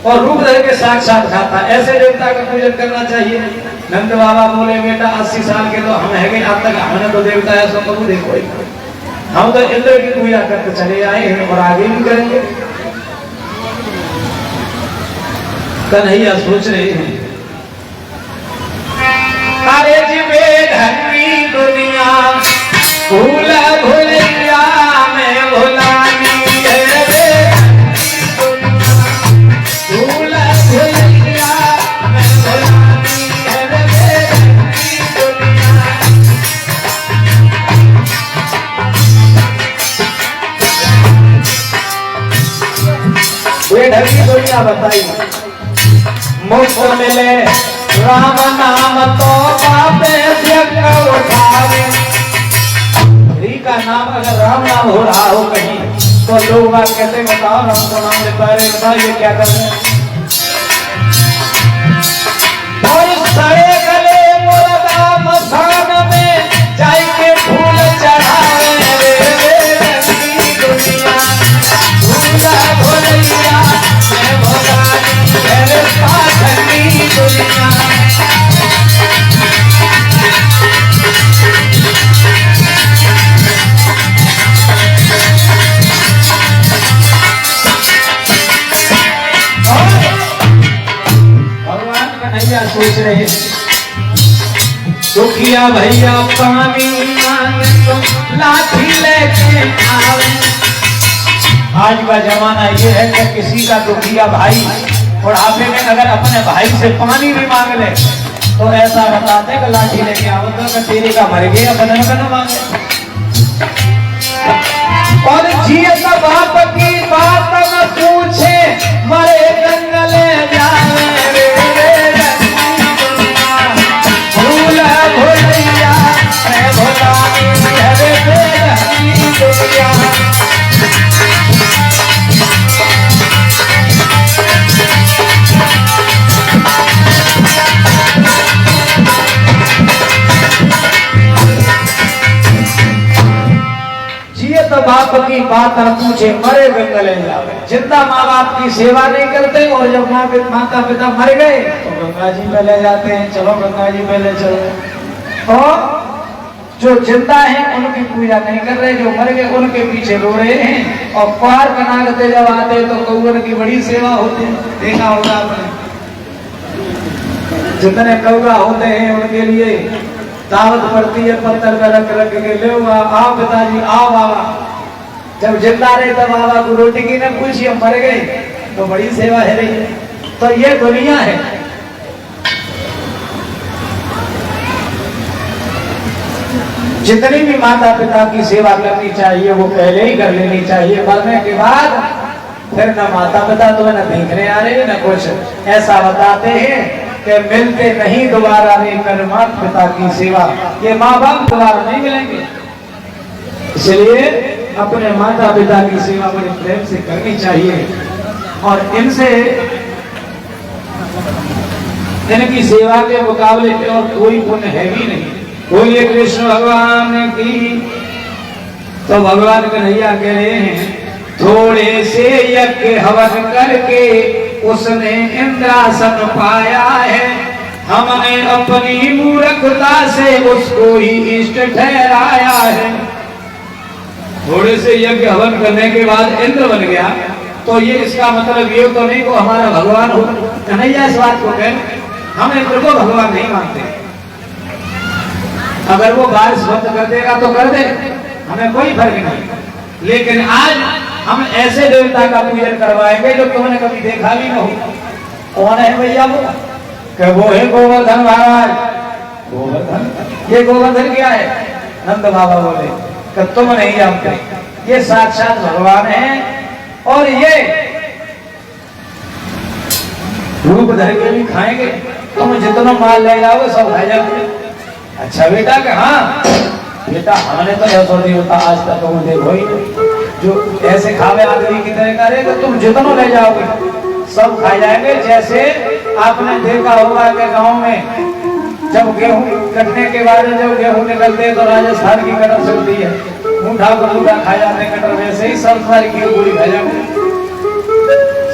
[SPEAKER 1] और रूप धर के साक्षात खाता, ऐसे देवता का पूजन करना चाहिए। नंद बाबा बोले, बेटा 80 साल के तो हम है, अब तक हमने तो देवता है सो कबू देखो, हम तो इंद्र की पूजा करके चले आए हैं और आगे भी करेंगे। कन्हैया सोच रहे हैं, अरे जी बेढंगी दुनिया भूला भूलिया में भुलानी है, भूला भूलिया में भुलानी है बेढंगी दुनिया। बताइए, मुफ्त मिले राम नाम तो बापे उठावे, का नाम अगर राम नाम हो रहा हो कहीं तो लोग बात कहते, बताओ राम को नाम लेता है, ये क्या कर रहे हैं? भगवान कन्हैया सोच रहे दुखिया भैया पानी मांगे तो लाठी लेके आवे। आज का जमाना ये है कि किसी का दुखिया भाई बुढ़ापे में अगर अपने भाई से पानी भी मांग ले तो ऐसा बताते कि लाठी लेके आओ तो तेरे का मर गया बदन का न मांगे। और जिए तो बाप की बात न पूछे मरे जंगले जावे रे भूल भुलैया रे भुलानी रे दुनिया। तो बाप की बात न पूछे मरे गंगले जावे। जिंदा माँ बाप की सेवा नहीं करते और जब माता पिता मर गए तो गंगा जी में ले जाते हैं, चलो गंगा जी में ले चलो। और जो जिंदा हैं उनकी पूजा नहीं कर रहे, जो मर गए उनके पीछे रो रहे हैं। और कुआर बनाते जब आते तो कौअर की बड़ी सेवा होती है, देखा होगा आपने। जितने कौआ होते हैं उनके लिए दावत पड़ती है, पत्थर पे रख रख के ले आओ पिताजी आओ बाबा। जब जिंदा रहे तब बाबा को रोटी की न पूछी, हम मर गए तो बड़ी सेवा है रही है। तो ये दुनिया है। जितनी भी माता पिता की सेवा करनी चाहिए वो पहले ही कर लेनी चाहिए। मरने के बाद फिर न माता पिता तुम्हें न देखने आ रहे न कुछ। ऐसा बताते हैं कि मिलते नहीं दोबारा रे कर माता पिता की सेवा, ये माँ बाप दोबारा नहीं मिलेंगे। इसलिए अपने माता पिता की सेवा बड़े प्रेम से करनी चाहिए और इनसे इनकी सेवा के मुकाबले और कोई पुण्य है भी नहीं। बोलिए कृष्ण भगवान की। तो भगवान कन्हैया कह रहे हैं थोड़े से यज्ञ हवन करके उसने इंद्रासन पाया है। हमने अपनी मूर्खता से उसको ही इष्ट ठहराया है। थोड़े से यज्ञ हवन करने के बाद इंद्र बन गया तो ये इसका मतलब ये तो नहीं को हमारा भगवान हो। कन्हैया इस बात को कहें हम इंद्र को भगवान नहीं मानते। अगर वो बारिश बंद कर देगा तो कर दे, हमें कोई फर्क नहीं। लेकिन आज हम ऐसे देवता का पूजन करवाएंगे जो तुमने कभी देखा भी न हो। कौन है भैया वो? कि वो है गोवर्धन महाराज। गोवर्धन, ये गोवर्धन क्या है? नंद बाबा बोले कि तुम नहीं जानते, ये साक्षात भगवान है और ये रूप धर के भी खाएंगे। तुम जितना माल ले जाओगे सब खा जाओगे। अच्छा बेटा कि हाँ बेटा हमने तो ऐसा नहीं होता आज तक तुम देखो ही जो ऐसे खावे आदमी की तरह करेगा। तुम जितना ले जाओगे सब खा जाएंगे। जैसे आपने देखा होगा कि गांव में जब गेहूं कटने के बाद जब गेहूं निकलते हैं तो राजस्थान की कटर चलती है, ऊँटा को ऊँटा खा जाते कटर, वैसे ही सब सारी खीर पूरी खा जाओगे।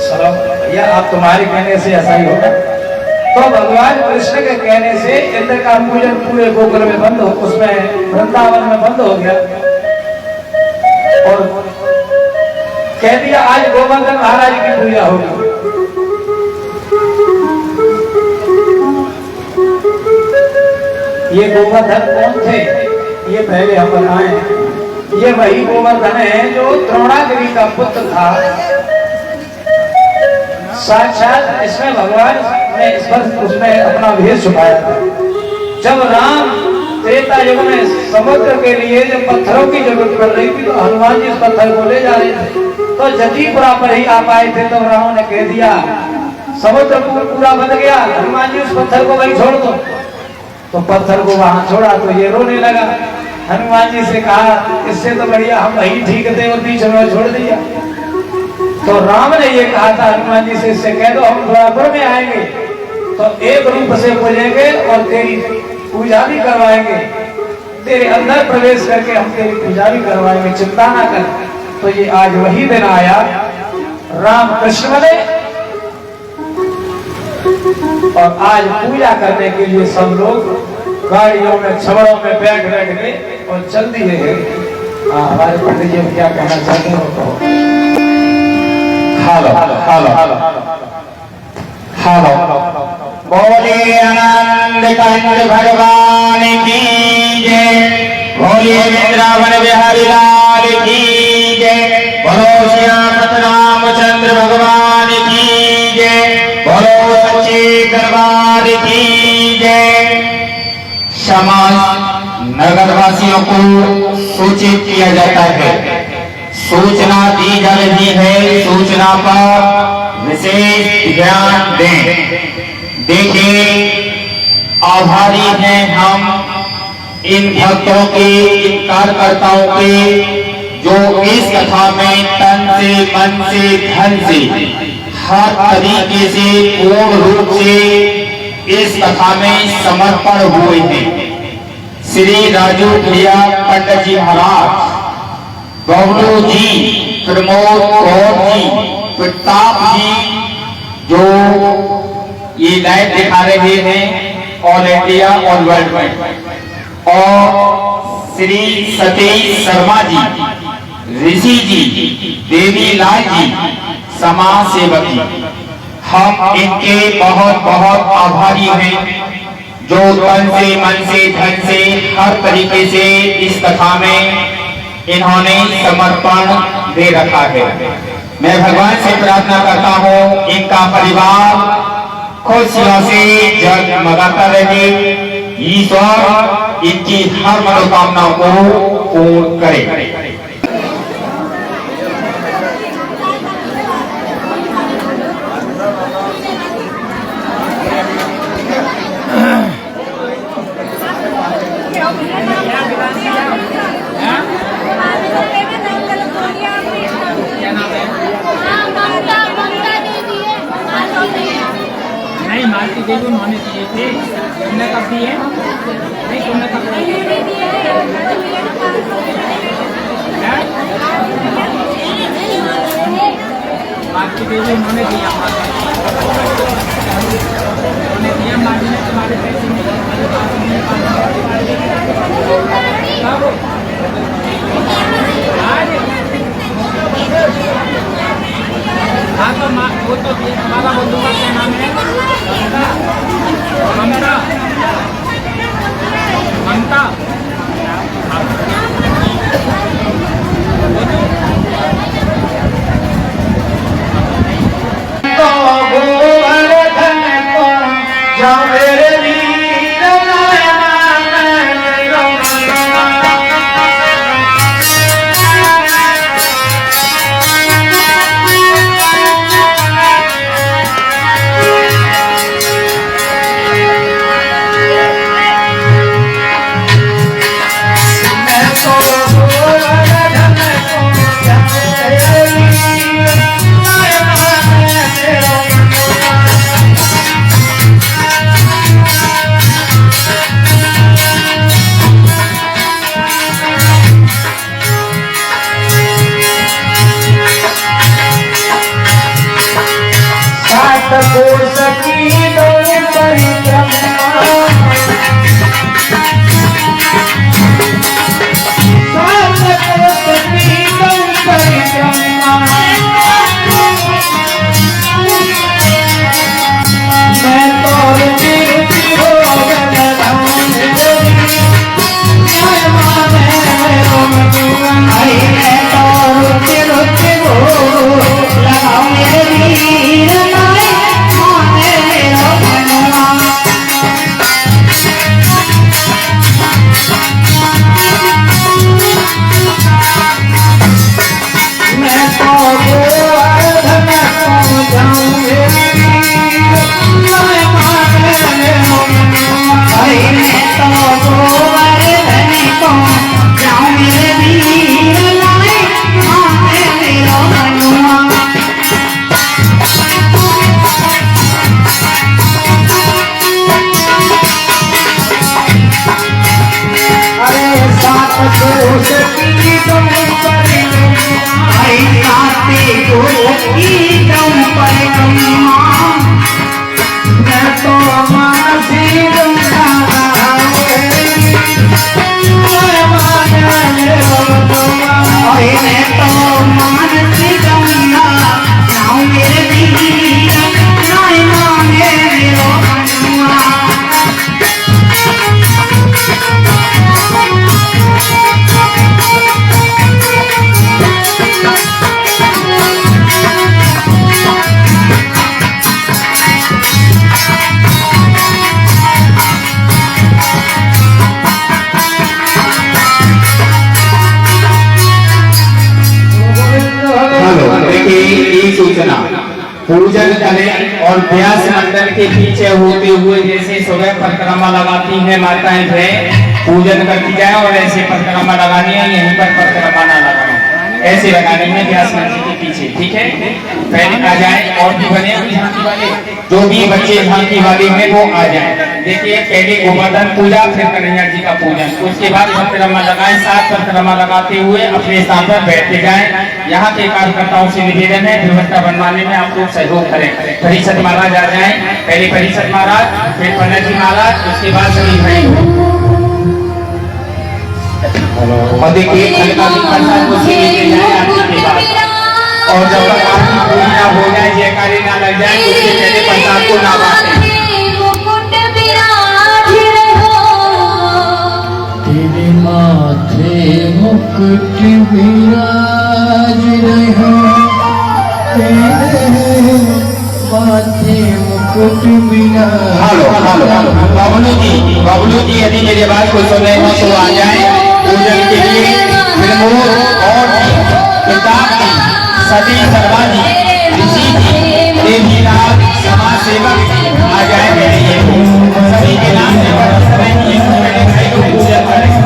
[SPEAKER 1] चलो भैया आप तुम्हारे कहने से ऐसा ही होगा। तो भगवान कृष्ण के कहने से इंद्र का पूजन पूरे गोकुल में बंद हो, उसमें वृंदावन में बंद हो गया और कह दिया आज गोवर्धन महाराज की पूजा होगी। ये गोवर्धन कौन थे ये पहले हम बताएं। ये वही गोवर्धन है जो द्रोणागिरी का पुत्र था। साक्षात इसमें भगवान ने इस पर उसमें अपना भेद छुपाया था। जब राम त्रेता युग में समुद्र के लिए जब पत्थरों की जरूरत पड़ रही थी तो हनुमान जी इस पत्थर को ले जा रहे थे। तो जतीपुरा पर ही आ पाए थे तो रावण ने कह दिया समुद्र पूरा बन गया, हनुमान जी उस पत्थर को वहीं छोड़ दो। तो पत्थर को वहां छोड़ा तो ये रोने लगा। हनुमान जी से कहा इससे तो बढ़िया हम वहीं ठीक थे और बीच में छोड़ दिया। तो राम ने ये कहा था हनुमान जी से इससे कह दो हम द्वापर में आएंगे तो एक रूप से पूजेंगे और तेरी पूजा भी करवाएंगे, तेरे अंदर प्रवेश करके हम तेरी पूजा भी करवाएंगे, चिंता ना कर। तो ये आज वही दिन आया। राम कृष्ण बने और आज पूजा करने के लिए सब लोग गाड़ियों में छबड़ों में बैठ बैठ के और चल दिए हैं। हमारे पंडित जी क्या कहना चाहते हो तो हालो हालो हालो
[SPEAKER 5] बोलिए आनंद कंठ भगवान की जय, बोलिए वृंदावन बिहारी लाल की जय, बोलो श्यामत रामचंद्र भगवान की जय, बोलो सच्चे दरबार की जय। समाज नगरवासियों को सूचित किया जाता है, सूचना दी जा रही है, सूचना पर विशेष ध्यान दें। देखिए, आभारी हैं हम इन भक्तों के, इन कार्यकर्ताओं के, जो इस कथा में तन से, मन से, धन से, हर तरीके से, पूर्ण रूप से इस कथा में समर्पण हुए हैं। श्री राजू भैया पंडित जी महाराज, बबलू जी, प्रमोद कौर जी, प्रताप जी, जो ये लाइव दिखा रहे हैं ऑल इंडिया और वर्ल्ड वाइड, और श्री सतीश शर्मा जी, ऋषि जी, देवी लाल जी, समाज सेवक जी, हम इनके बहुत बहुत आभारी हैं, जो तन से, मन से, धन से, हर तरीके से इस कथा में इन्होंने समर्पण दे रखा है। मैं भगवान से प्रार्थना करता हूँ इनका परिवार खुशियों से जगमगाता रहे, ईश्वर इनकी हर मनोकामनाओं को पूर्ण करे।
[SPEAKER 3] नहीं मालती देवी उन्होंने दिए थे, तुमने कब दिए? नहीं तुमने कब दिए? मालती देवी उन्होंने दिया, उन्होंने दिया, मालती ने तुम्हारे पैसे हाँ तो वो तो हमारा बंधु का क्या नाम है? ममता, ममता,
[SPEAKER 5] गोवर्धन काहे ने तो मानती गंगा नाव मेरे वीर नाय मांगे मेरो हनुआ सूचना पूजन करें और व्यास मंडल के पीछे होते हुए जैसे सुबह परिक्रमा लगाती हैं माताएं पूजन करती जाए और ऐसे परिक्रमा लगानी है, यहीं पर परिक्रमा ना लगानी ऐसे लगाने में व्यास मंडल के पीछे, ठीक है। पहले आ जाए और भी बने झांकी वाले, जो भी बच्चे झांकी वाले हैं वो आ जाए। देखिए पहले गोवर्धन पूजा, फिर कन्हैया जी का पूजन, उसके बाद परिक्रमा लगाए। 7 परिक्रमा लगाते हुए अपने स्थान पर बैठते जाए। यहाँ के कार्यकर्ताओं से निवेदन है व्यवस्था बनवाने में आप लोग सहयोग करें। परिषद महाराज आ जाए, पहले परिषद महाराज, फिर पंडित जी महाराज, उसके बाद सभी भाई। और देखिए हल्का भी प्रसाद को लेके जाए आरती के बाद, और जब तक आरती पूरी ना हो जाए, जयकारी ना लग जाए, उससे पहले प्रसाद को ना बांटें।
[SPEAKER 6] तेरे माथे मुकुट विराज रहो, तेरे माथे मुकुट विराज।
[SPEAKER 5] हेलो बबलू जी यदि मेरी बात को सुन रहे हो तो आ जाए पूजन के लिए। फिल्मों और किताब की सभी सर्वाजी ऋषि जी, देवीराज, समाज सेवक आ जाए मेरे ये सभी के नाम से बड़े भाई को पूजन करें।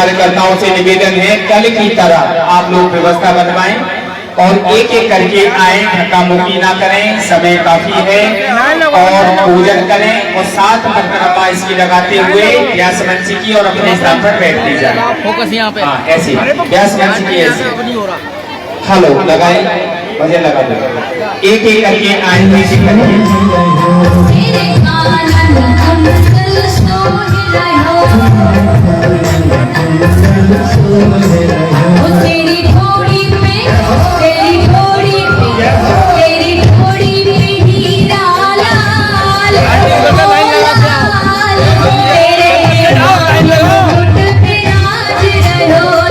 [SPEAKER 5] कार्यकर्ताओं से निवेदन है कल की तरह आप लोग व्यवस्था बनवाएं और एक एक करके आए, धक्का मुक्की ना करें, समय काफी है और पूजन करें और साथ परिक्रमा इसकी लगाते हुए व्यास मंच की और अपने स्थान पर बैठते जाए।
[SPEAKER 3] फोकस यहाँ पे।
[SPEAKER 5] हाँ ऐसे व्यास मंच की ऐसे हेलो लगाए मुझे लगा दो, एक एक करके आए ऐसे
[SPEAKER 7] तेरी थोड़ी पे तेरी थोड़ी पे हीरा लाल तेरे मुकुट पे राज रहो,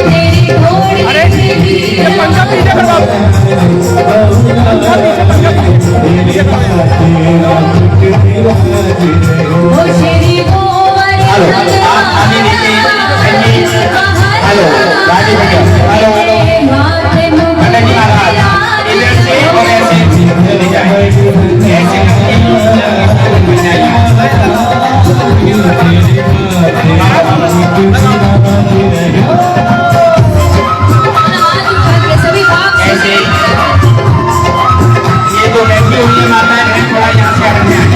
[SPEAKER 7] तेरी थोड़ी पे हीरा ओ श्री गोवर
[SPEAKER 5] हेलो राजी भैया, हेलो हेलो
[SPEAKER 7] माथे
[SPEAKER 5] पंडित जी महाराज इधर से और ऐसे चले जाए, ऐसे
[SPEAKER 7] सभी भाग
[SPEAKER 5] ऐसे ये तो बैठी हुई माता है, थोड़ा यहाँ से हटने आए।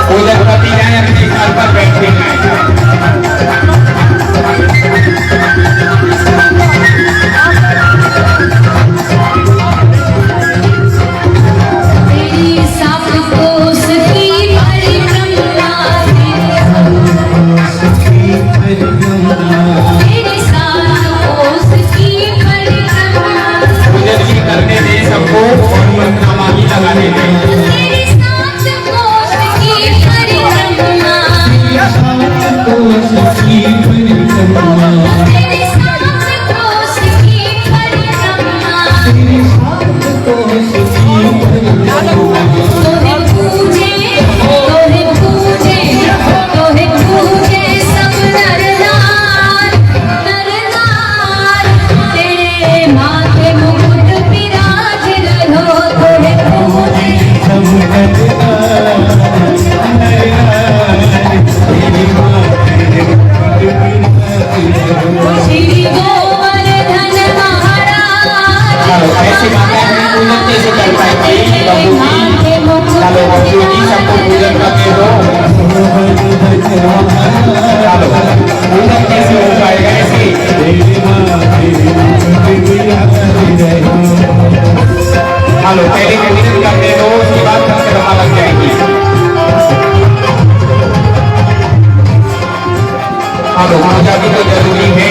[SPEAKER 5] पूजन करती जाए, अपने स्थान पर बैठते जाए।
[SPEAKER 7] तेरी साफ कोस की परिक्रमा, तेरी साफ कोस की परिक्रमा,
[SPEAKER 5] पूजन भी करने दे सबको और परिक्रमा भी लगाने दे।
[SPEAKER 7] तेरी साफ कोस की परिक्रमा, तेरी साफ कोस की परिक्रमा, तोहे पूजे सब नर नार, तेरे माथे मुकुट विराज रहो, तोहे पूजे श्री गोवर्धन महाराज।
[SPEAKER 5] चलो ऐसी माताएं हैं, पूजन कैसे कर पाएंगे बबू जी? चलो बबू जी सबको पूजन करने दो। चलो पूजन कैसे हो पाएगा ऐसे? चलो पहले पूजन करने दो, उसके बाद परिक्रमा लग जाएगी। चलो पूजा भी तो जरूरी है।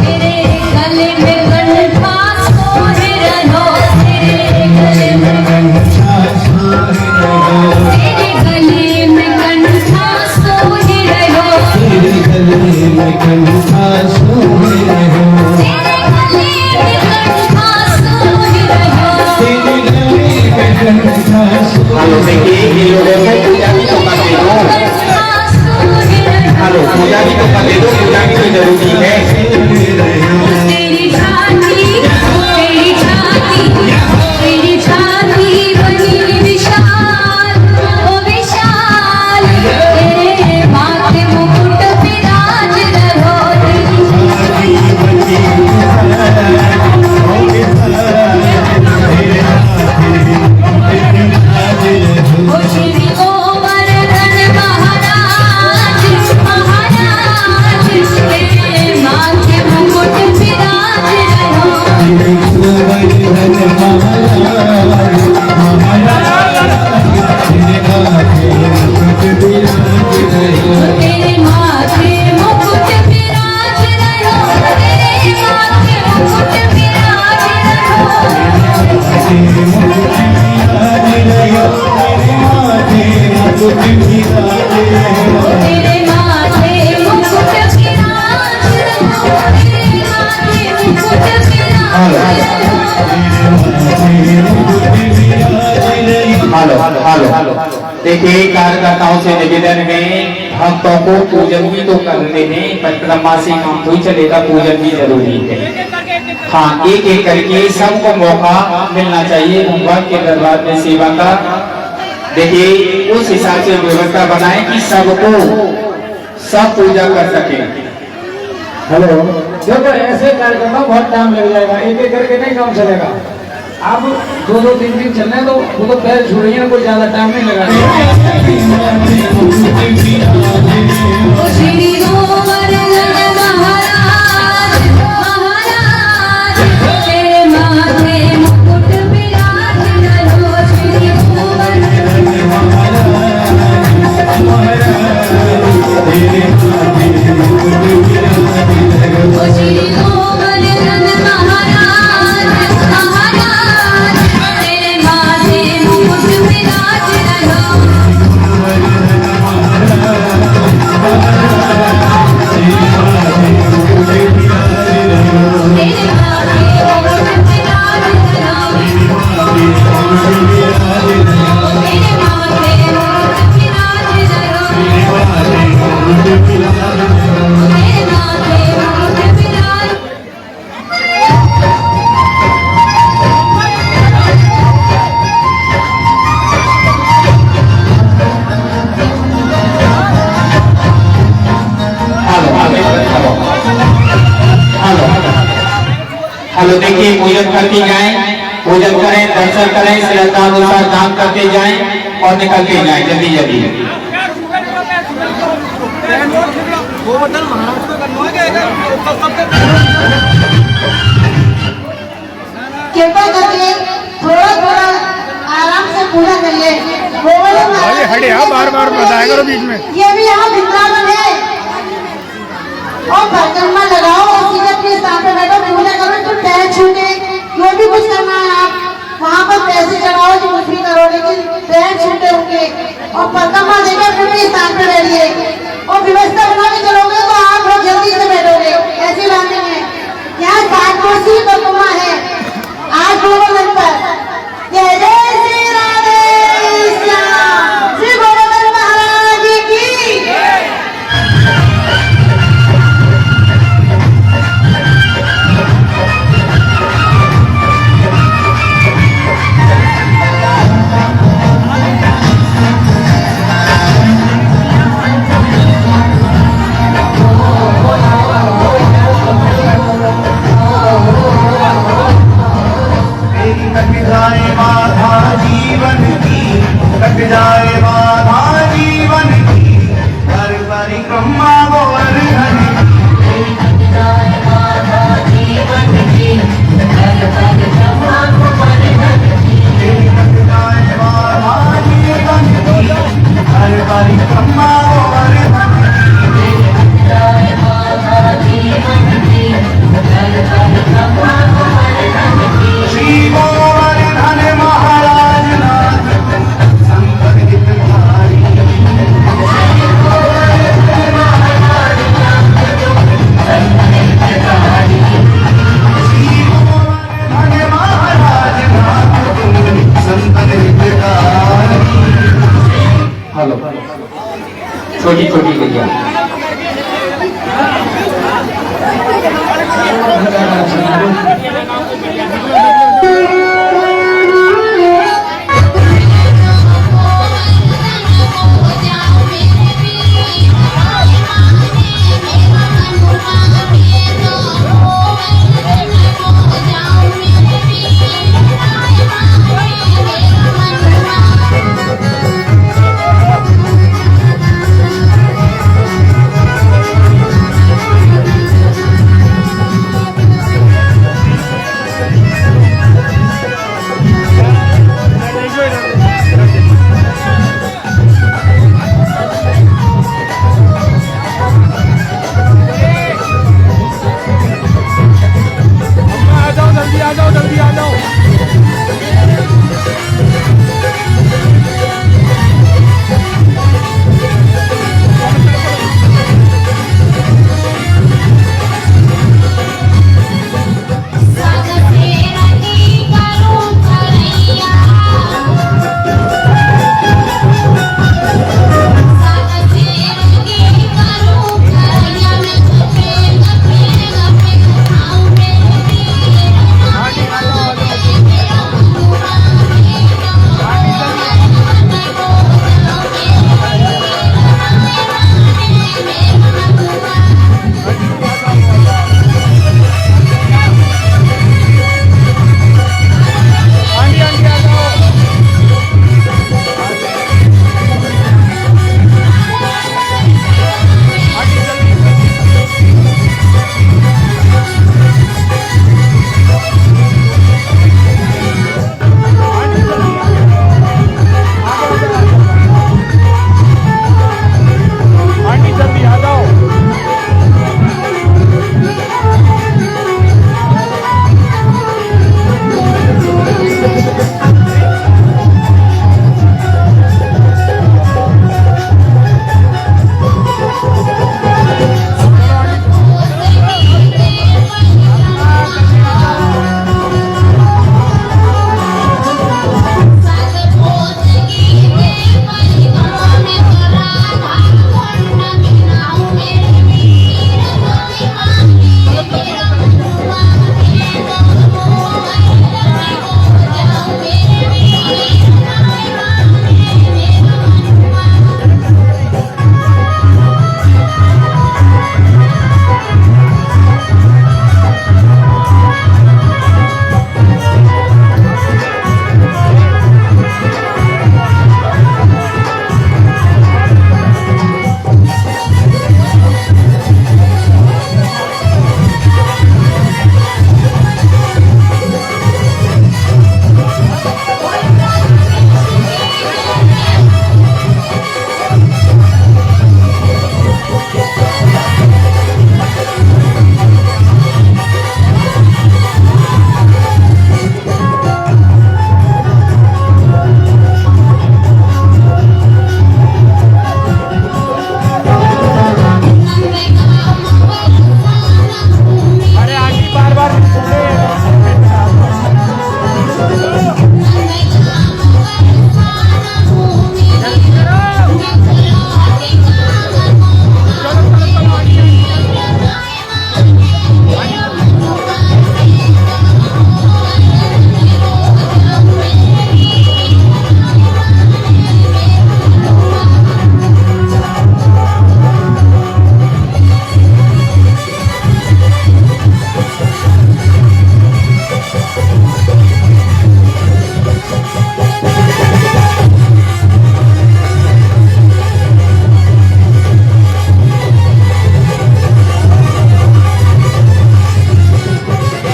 [SPEAKER 7] तेरे गले में कंठा सोहे रहो, तेरे गले में कंठा सोहे रहो, तेरे गले में कंठा सोहे रहो, तेरे गले में कंठा सोहे रहो, तेरे गले में कंठा सोहे
[SPEAKER 5] हेलो देखिए ये लोगों को पूजा भी तो करने दो। हेलो पूजा भी तो करने दो, पूजा भी तो जरूरी है।
[SPEAKER 7] तेरी छाती बनी विशाल, ओ विशाल, तेरे माथे मुकुट विराज रहो, ओ श्री गोवर्धन महाराज, महाराज तेरे
[SPEAKER 5] देखिए कार्यकर्ताओं से निवेदन है, भक्तों को पूजन भी तो करते हैं, परिक्रमा से काम नहीं चलेगा, पूजन भी जरूरी है। हाँ, एक एक करके सबको मौका मिलना चाहिए भगवान के दरबार में सेवा का। देखिए उस हिसाब से व्यवस्था बनाए कि सबको सब पूजा कर सके।
[SPEAKER 1] हेलो, देखो ऐसे कार्यक्रम में बहुत टाइम लग जाएगा, एक एक करके नहीं काम चलेगा। आप 2-2 3 दिन चलने तो वो तो पैर छू रही है, कोई ज्यादा टाइम नहीं लगा।
[SPEAKER 7] ओ श्री गोवर्धन महाराज महाराज तेरे माथे मुकुट विराज रहो। श्री गोवर्धन ओ श्री गोवर्धन महाराज महाराज तेरे माथे मुकुट विराज रहो। तेरे माथे मुकुट विराज रहो। तेरे माथे मुकुट विराज रहो। तेरे माथे मुकुट विराज।
[SPEAKER 5] हेलो, देखिए पूजन करती जाएं, पूजन करें, दर्शन करें, श्रद्धानुसार दान करते जाएं और निकलते जाएं जल्दी जल्दी।
[SPEAKER 8] कृपा करके थोड़ा थोड़ा आराम से पूजा करिए। गोवर्धन महाराज
[SPEAKER 4] अरे हटे, हाँ, बार-बार बताया करो बीच में।
[SPEAKER 8] ये भी यहाँ वृंदावन है और परिक्रमा लगाओ और सीधे अपने स्थान पे बैठो, पूजा करो, तो पैर छूटे जो भी कुछ करना है आप वहाँ पर पैसे चढ़ाओ, जो कुछ भी करो, लेकिन पैर छूटे होंगे और परिक्रमा देकर फिर भी स्थान पे बैठिए और व्यवस्था बना के चलोगे तो आप लोग जल्दी से बैठोगे। ऐसी बात नहीं है, यहाँ 7 कोसी परिक्रमा है आज गोवर्धन पर। जय जय श्री राधे श्याम, श्री गोवर्धन महाराज की।
[SPEAKER 6] कट जाए बाधा जीवन की, कट जाए बाधा जीवन की, हर परिक्रमा गोवर्धन की। कट जाए बाधा जीवन की, हर परिक्रमा गोवर्धन की। कट जाए बाधा जीवन की, हर परिक्रमा गोवर्धन की। कट जाए बाधा जीवन की, हर परिक्रमा गोवर्धन की। श्री गोवर्धन महाराज नाथ संकट हितधारी। श्री गोवर्धन महाराज नाथ संकट हितधारी। श्री गोवर्धन महाराज नाथ संकट हितधारी।
[SPEAKER 5] हेलो, छोटी छोटी गैया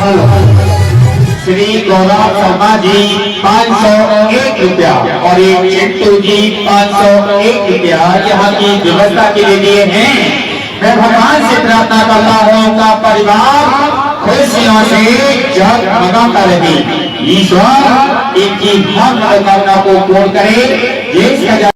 [SPEAKER 5] श्री गौरव शर्मा जी 501 रुपया और एक चिंटू जी 501 रुपया यहाँ की व्यवस्था के लिए दिए हैं। मैं भगवान से प्रार्थना करता हूँ उनका परिवार खुशियों से जगमगाता रहे। ईश्वर इनकी हर मनोकामना को पूर्ण करे। ये सजा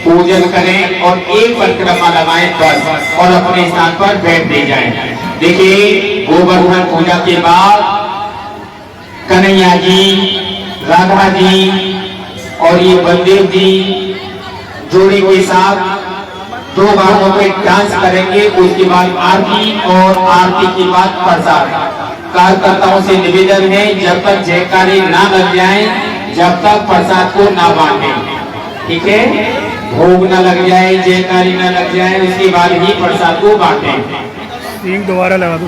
[SPEAKER 5] पूजन करें और एक परिक्रमा लगाएं बस और अपने स्थान पर बैठ दे जाएं। देखिए गोवर्धन पूजा के बाद कन्हैया जी, राधा जी और ये बलदेव जी जोड़ी के साथ 2 गानों पे डांस करेंगे। उसके बाद आरती और आरती के बाद प्रसाद। कार्यकर्ताओं से निवेदन है जब तक जयकारी ना लग जाए जब तक प्रसाद को ना बांटे, ठीक है। भोग न लग जाए, जयकारी न लग जाए, उसके बाद ही प्रसाद को बांटे।
[SPEAKER 4] दोबारा लगा दो।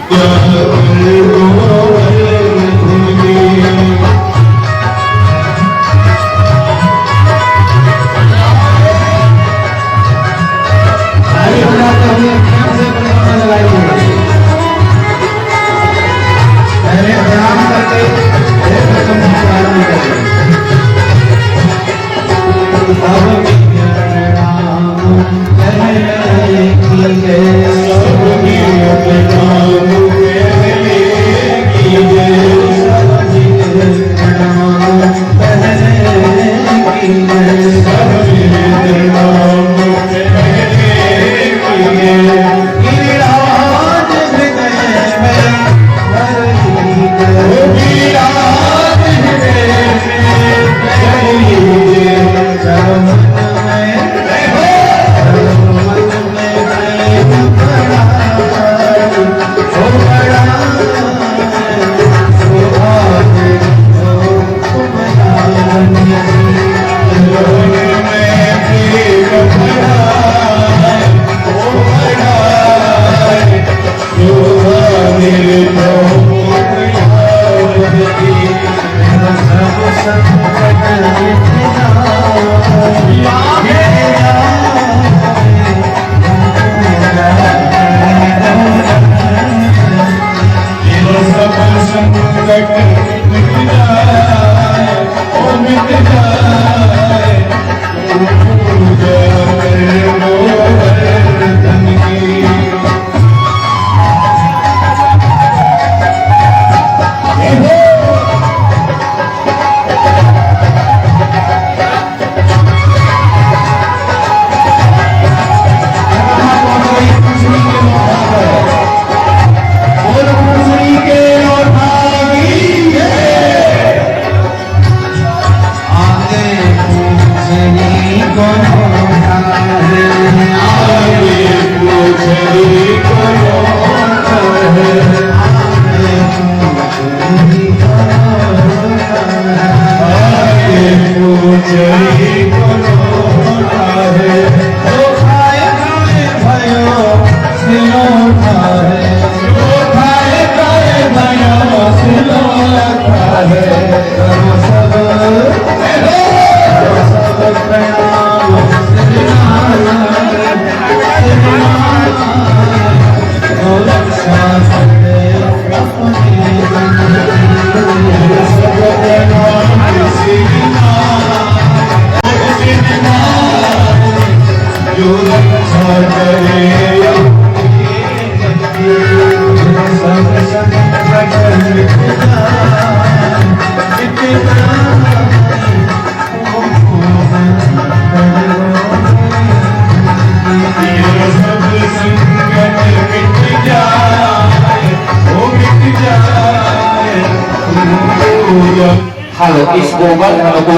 [SPEAKER 5] लो, इस गोबर धन को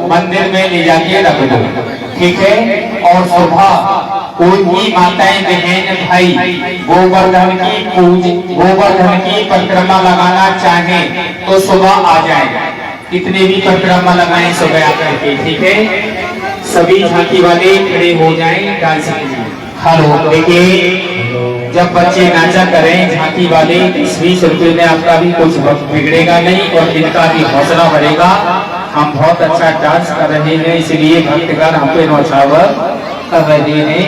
[SPEAKER 5] मंदिर में ले जाके रख दो, ठीक है। और सुबह कोई भी माताएं बहन भाई गोवर्धन की परिक्रमा लगाना चाहे तो सुबह आ जाए, कितने भी परिक्रमा लगाएं सुबह आकर के, ठीक है। सभी झांकी वाले खड़े हो जाएं डांस के लिए। हेलो, देखिए जब बच्चे नाचा करें झांकी वाले 20-20 रुपए में आपका भी कुछ बिगड़ेगा नहीं और इनका भी हौसला बढ़ेगा। हम बहुत अच्छा डांस कर रहे हैं, इसलिए भक्तगण हम पे नौछावर कर रहे हैं,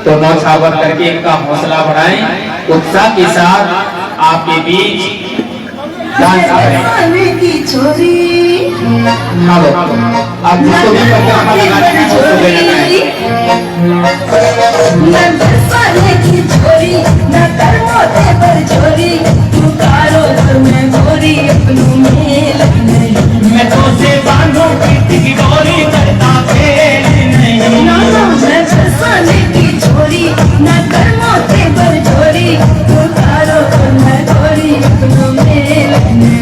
[SPEAKER 5] तो नौछावर करके इनका हौसला बढ़ाएं, उत्साह के साथ आपके बीच डांस करें।
[SPEAKER 7] की छोरी
[SPEAKER 5] हेलो, आप जिसको भी परिक्रमा लगाना है उसको देना है।
[SPEAKER 7] मैं बरसाने की छोरी न कर मोते पर छोरी, तू कारो तो मैं गोरी अपनों में लगने।
[SPEAKER 3] मैं तो से बांधूं की डोरी करता खेल नहीं।
[SPEAKER 7] ना ना मैं बरसाने की छोरी न कर मोते पर छोरी, तू कारो तो मैं गोरी अपनों में लगने।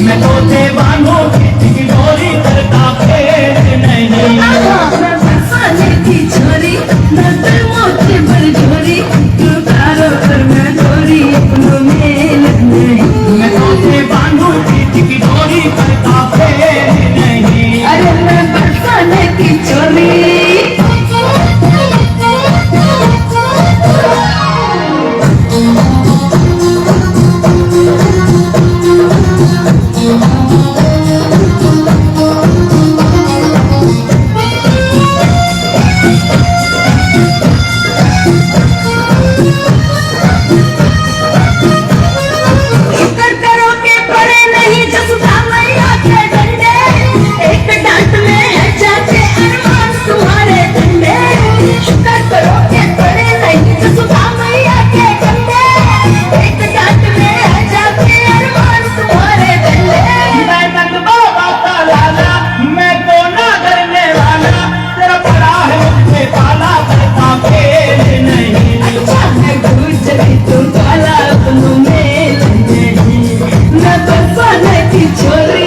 [SPEAKER 3] मैं तो से बांधूं की डोरी करता खेल नहीं।
[SPEAKER 7] मैं बरसाने की छोरी न कर मोते पर छोरी, तू कारो तो मैं गोरी अपनों में लगने।
[SPEAKER 3] मैं तो से बांधूं की डोरी करता खेल नहीं।
[SPEAKER 7] अरे मैं बरसाने की छोरी। शुक्र करो के पड़े नहीं जसुदा मैया के डंडे, एक डांट में है जाते अरमान तुम्हारे डंडे। शुक्र करो के पड़े नहीं जसुदा मैया के डंडे, एक डांट में है जाते अरमान तुम्हारे डंडे।
[SPEAKER 3] मैं नंद बाबा का लाला, मैं तो ना डरने वाला, तेरा पड़ा है मुझे पाला करता खेल नहीं।
[SPEAKER 7] अच्छा है गुजरी तुम काला अपनों में नहीं, मैं बरसाने की छोरी।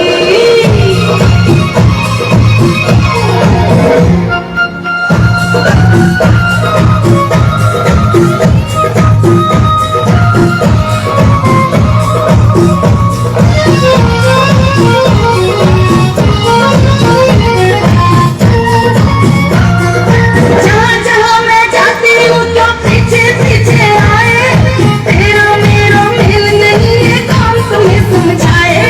[SPEAKER 7] जहाँ जहाँ मैं जाती हूँ तो पीछे पीछे आए, तेरा मेरा मेल नहीं है कौन तुम्हें समझाए।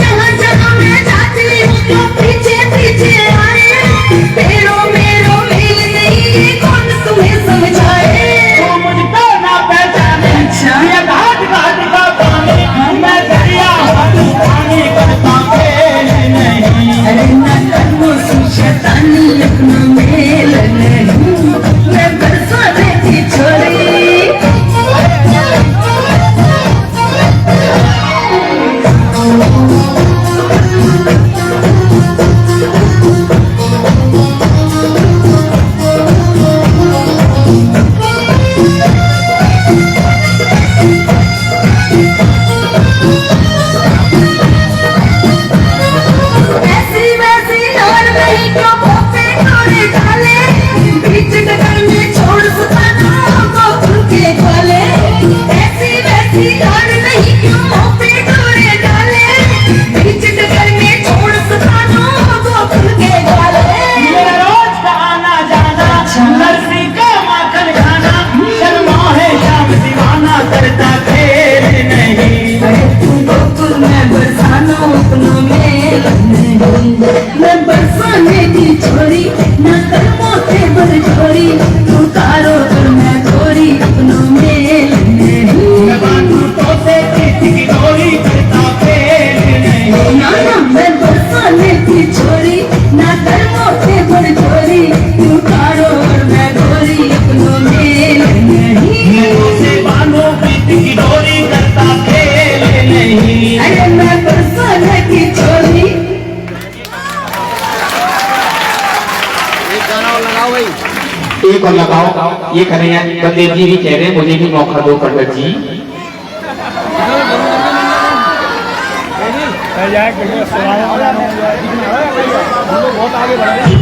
[SPEAKER 7] जहाँ जहाँ मैं जाती हूँ तो पीछे पीछे आए, तेरा मेरा मेल नहीं है कौन तुम्हें समझाए।
[SPEAKER 3] तू मुझको ना पहचाने, ये घाट घाट का पानी, मैं दरिया हूँ पानी करता खेल नहीं।
[SPEAKER 7] अरे न करमो शैतानी अपना मेल नहीं, मैं बरसाने की छोरी। ऐसी वैसी और नहीं क्यों पोते तोड़े डाले, बीच डगर में छोड़ सुतानों को खुल के खोले। ऐसी वैसी और नहीं क्यों पोते तोड़े डाले, बीच डगर में छोड़ सुतानों को खुल के खोले।
[SPEAKER 3] मेरा रोज का आना जाना, लस्सी का माखन खाना, शर्मा है शाम दीवाना करता खेल नहीं।
[SPEAKER 7] अरे तू गोकुल में बरसाना अपनों में नहीं, मैं बरसाने की छोरी न कर मोते पर छोरी, तू कारो पर मैं गोरी अपनों में नहीं।
[SPEAKER 3] मैं बांधूं तोते की डोरी करता खेल नहीं।
[SPEAKER 7] ना ना मैं बरसाने की छोरी न कर मोते पर छोरी, तू कारो पर मैं गोरी अपनों में नहीं।
[SPEAKER 3] मैं तुझे बांधूं की डोरी करता खेल नहीं।
[SPEAKER 7] अरे मैं बरसाने की छोरी।
[SPEAKER 5] एक और लगाओ, ये कन्हैया बलदेव जी भी कह रहे हैं मुझे भी मौका दो पंडित जी।
[SPEAKER 4] रह जाए कि हम लोग बहुत आगे बढ़ रहे हैं।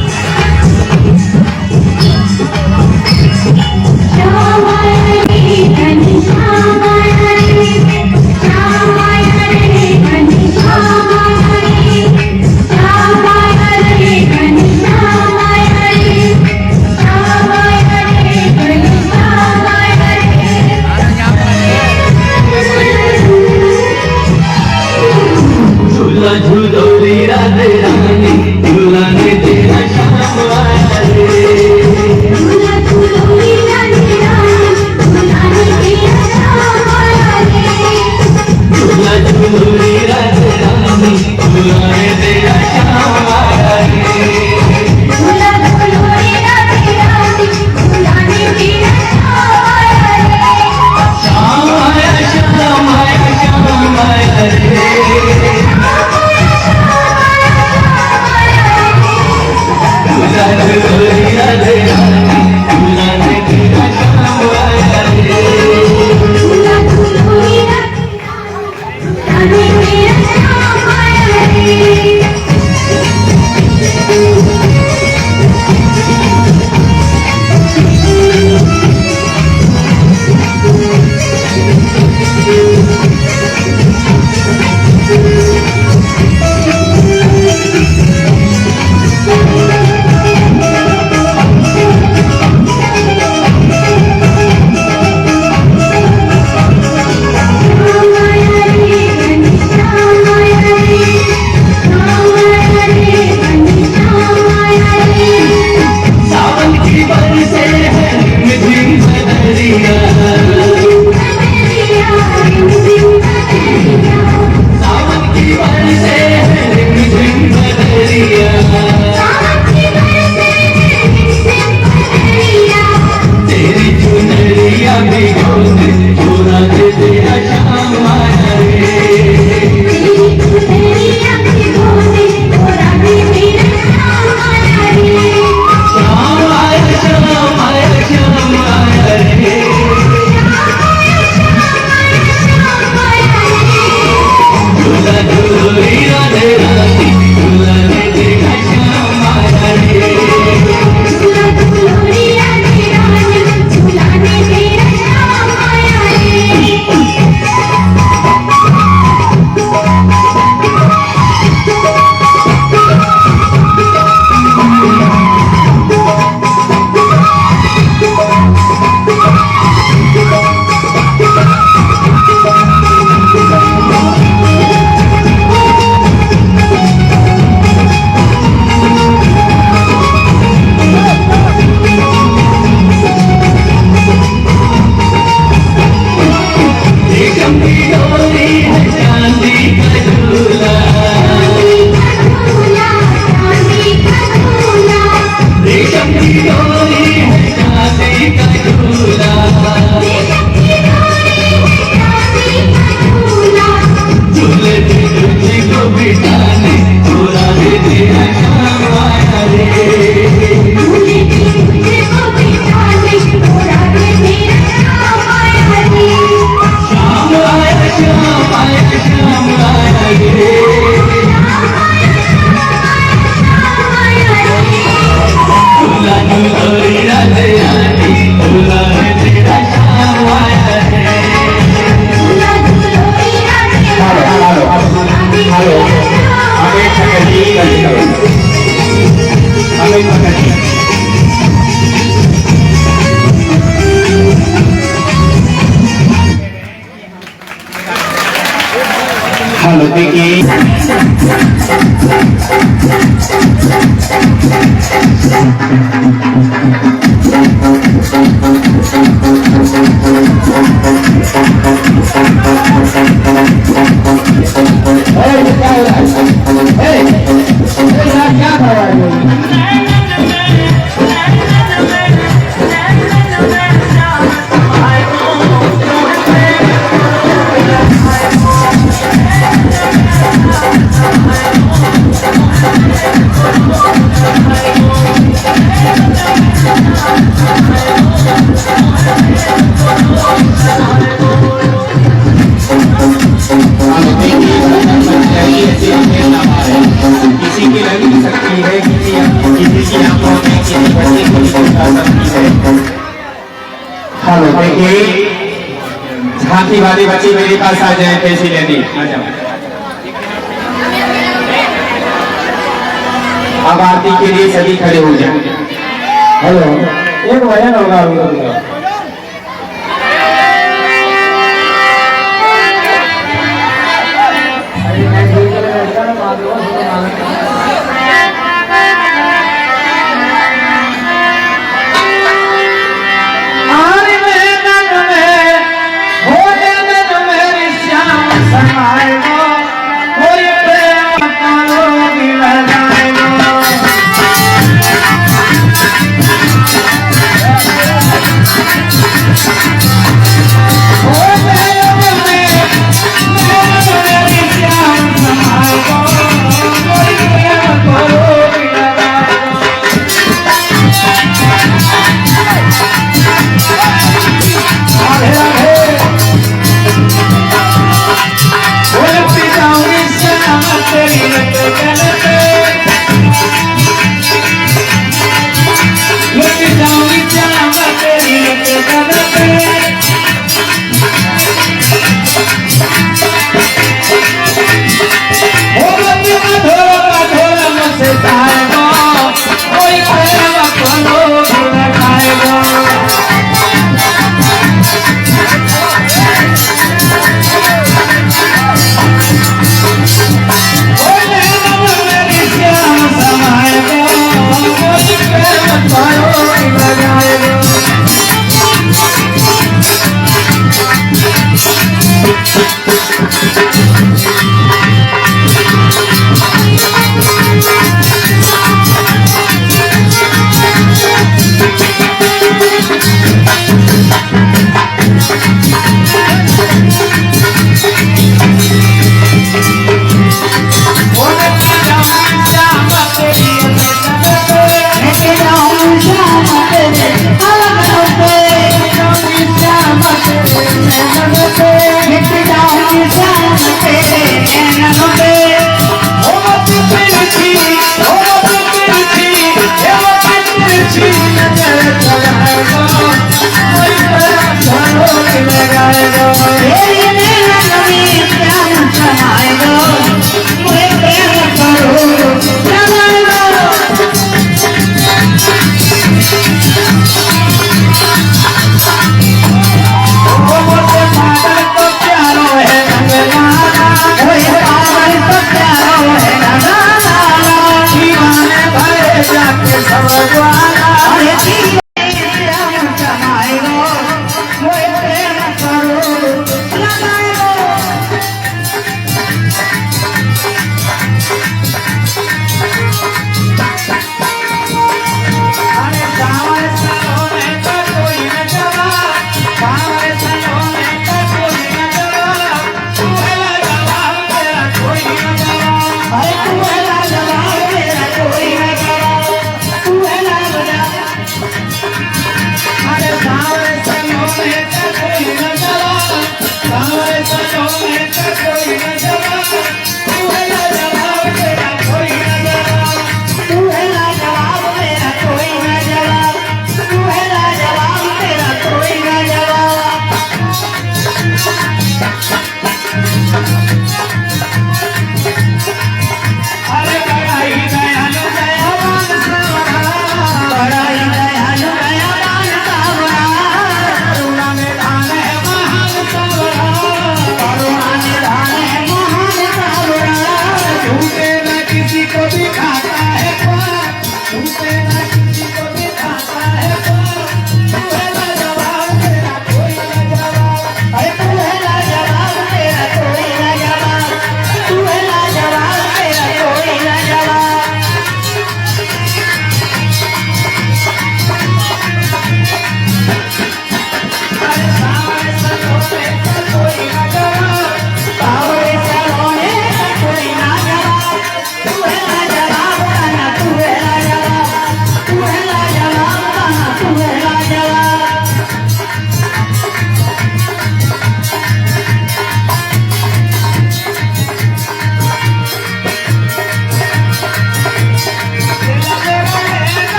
[SPEAKER 3] झूला झूलोरी राधे रानी झूला ने तेरा श्याम आया रे। झूला झूलोरी राधे रानी झूला ने तेरा श्याम आया रे। झूला झूलोरी राधे रानी झूला ने तेरा श्याम आया रे। झूला झूलोरी राधे रानी झूला ने तेरा श्याम आया रे। श्याम आया श्याम आया श्याम आया रे। झूला झूलोरी राधे रानी झूला ने तेरा श्याम आया रे। झूला झूलोरी राधे रानी झूला ने तेरा श्याम आया रे। सावन की बरसे है रिमझिम बदरिया। सावन की बरसे है रिमझिम बदरिया। तेरी चुनरिया भिगो दे झूला दे तेरा श्याम आया रे। तेरी चुनरिया भिगो दे झूला दे तेरा श्याम आया रे। श्याम आया श्याम आया श्याम आया रे। झूला झूलोरी राधे रानी झूला ने तेरा श्याम आया रे। झूला झूलोरी राधे रानी झूला ने तेरा श्याम आया रे। रेशम की डोरी है चांदी का झूला। रेशम की डोरी है चांदी का झूला। झूले पे तुझको बिठाने झूला दे तेरा श्याम आया रे। झूले पे तुझको बिठाने झूला दे तेरा श्याम आया रे। श्याम आया श्याम आया श्याम आया रे। झूला झूलोरी राधे रानी झूला ने तेरा श्याम आया रे। झूला झूलोरी राधे रानी झूला ने तेरा श्याम आया रे।
[SPEAKER 5] हेलो देखिए
[SPEAKER 1] क्या करवा रही
[SPEAKER 5] देखिए किसी की लग भी सकती है, किसी की आंखों में किसी बच्चे को दिखा सकती है। हेलो देखिए, झांकी वाली बच्ची मेरे पास आ जाए, पैसे लेने आ जाओ। अब आरती के लिए सभी खड़े हो जाए।
[SPEAKER 1] हेलो, एक भजन होगा उनका।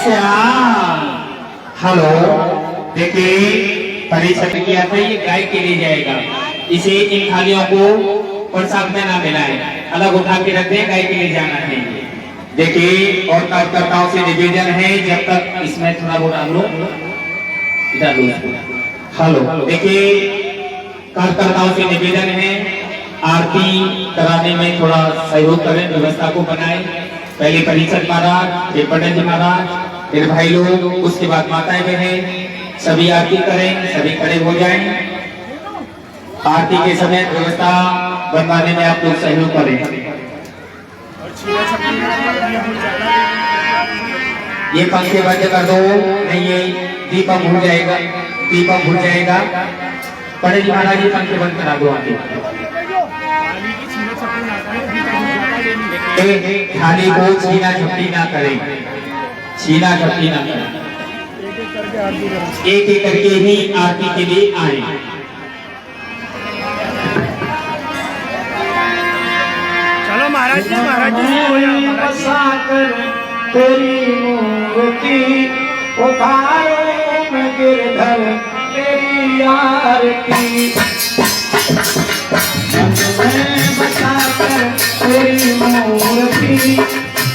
[SPEAKER 5] श्याम। हेलो, देखिए परीक्षा किया था, ये गाय के लिए जाएगा। इसे इन थालियों को प्रसाद में ना मिलाए, अलग उठा के रख दे, गाय के लिए जाना चाहिए। देखिए और कार्यकर्ताओं से निवेदन है, जब तक इसमें थोड़ा बहुत हम लोग इधर लो। हेलो, देखिए कार्यकर्ताओं से निवेदन है, आरती कराने में थोड़ा सहयोग करें, व्यवस्था को बनाए। पहले परिषद महाराज, फिर पंडित जी महाराज, फिर भाई लोग, उसके बाद माताएं बहनें, सभी आरती करें, सभी खड़े हो जाएं। आरती के समय व्यवस्था बनवाने में आप लोग सहयोग करें। ये पंखे बंद कर दो, नहीं ये दीपक भूल जाएगा, दीपक भूल जाएगा। पंडित जी महाराज, ये पंखे बंद करा दो। आगे थाली को छीना झपटी ना करें, छीना झपटी ना करें। एक एक करके ही आरती के लिए आए।
[SPEAKER 4] चलो महाराज जी, महाराज जी हो जाओ।
[SPEAKER 1] बसाकर तेरी मूर्ति उतारो मैं गिरधर तेरी आरती। मैं बसाकर तेरी मूर्ति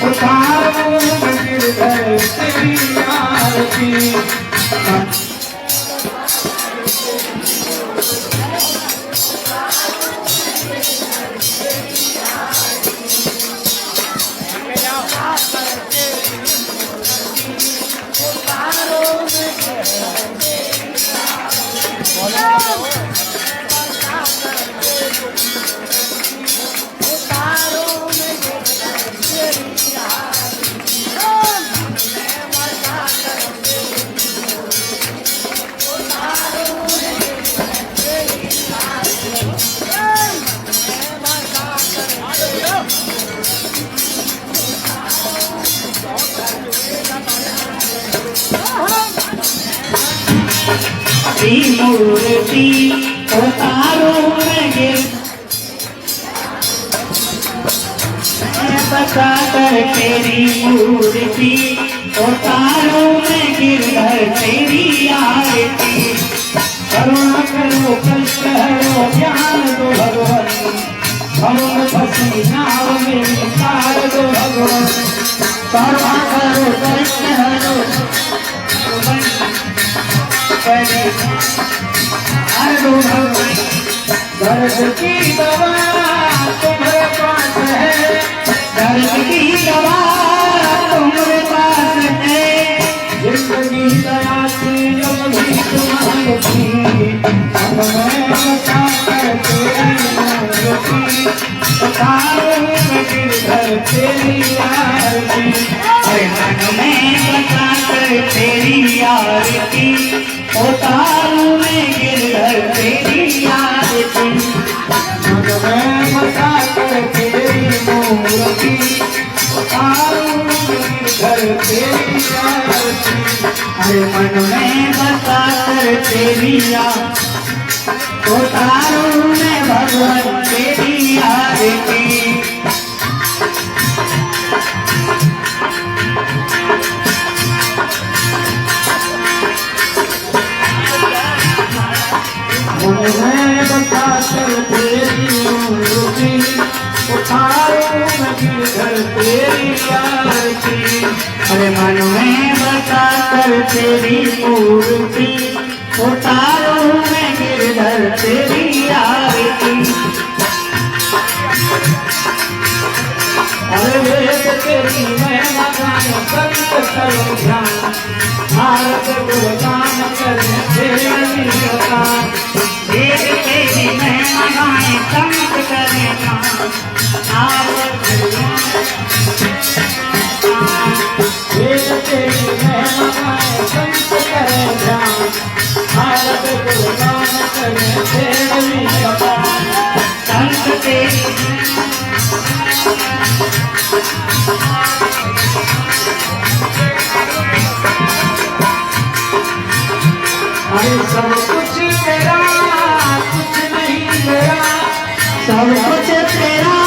[SPEAKER 1] उतारो मैं गिरधर तेरी आरती।
[SPEAKER 2] मूर्ति उतारो मैं बसाकर तेरी मूर्ति उतारो मैं गिरधर तेरी आरती।
[SPEAKER 1] करुणा करो कष्ट हरो ज्ञान दो भगवान, हम फंसी नाव में निकाल दो भगवान।
[SPEAKER 2] करुणा करो कष्ट हरो
[SPEAKER 1] दर्द की दवा तुम्हारे पास है,
[SPEAKER 2] दर्द की दवा तुम्हारे पास है।
[SPEAKER 1] जिंदगी दया की जब भी तुम्हारी थी, अब मैं बसाकर तेरी मूर्ति उतारो मैं गिरधर तेरी आरती।
[SPEAKER 2] अरे मन में बसाकर तेरी आरती उतारूं मैं गिरधर तेरी आरती।
[SPEAKER 1] मन में बसाकर तेरी मूर्ति उतारो मैं गिरधर तेरी आरती।
[SPEAKER 2] अरे मन में बसाकर तेरी उतारूं मैं भगवान तेरी आरती।
[SPEAKER 1] मैं बसाकर तेरी मूर्ति उतारो मैं गिरधर तेरी आरती।
[SPEAKER 2] अरे मन में बसाकर तेरी मूर्ति उतारो मैं गिरधर तेरी आरती।
[SPEAKER 1] अरे वेद तेरी महिमा गान संत करो ध्यान, भारत गुणगान करें तेरी अवतार।
[SPEAKER 2] वेद तेरी महिमा गाएं संत करें ध्यान,
[SPEAKER 1] वेद तेरी महिमा गान संत करें ध्यान, भारत गुणगान करें तेरी अवतार।
[SPEAKER 2] संत तेरी
[SPEAKER 1] अरे सब कुछ तेरा कुछ नहीं मेरा,
[SPEAKER 2] सब कुछ तेरा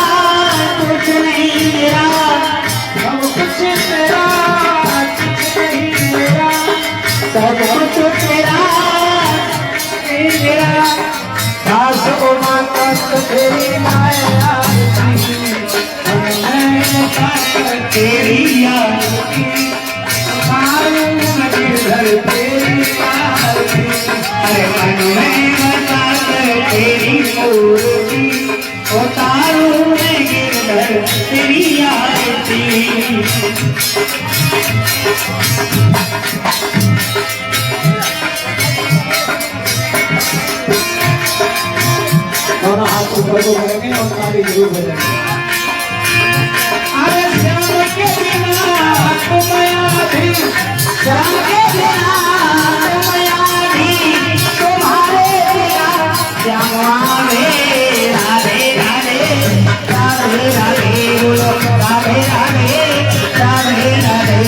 [SPEAKER 2] कुछ नहीं मेरा।
[SPEAKER 1] सब कुछ तेरा कुछ नहीं तेरी माया तेरी आरती उतारूं मैं गिरधर तेरी आरती अरे मन में बसा कर तेरी मूर्ति उतारूं मैं गिरधर तेरी आरती दोनों हाथ ऊपर को करेंगे और ताली जरूर बजाएंगे। अरे श्याम के बिना तुम्हारी श्याम के बिना तुम्हारी तुम्हारे बिना श्याम आवे राधे राधे राधे राधे बोलो राधे राधे राधे राधे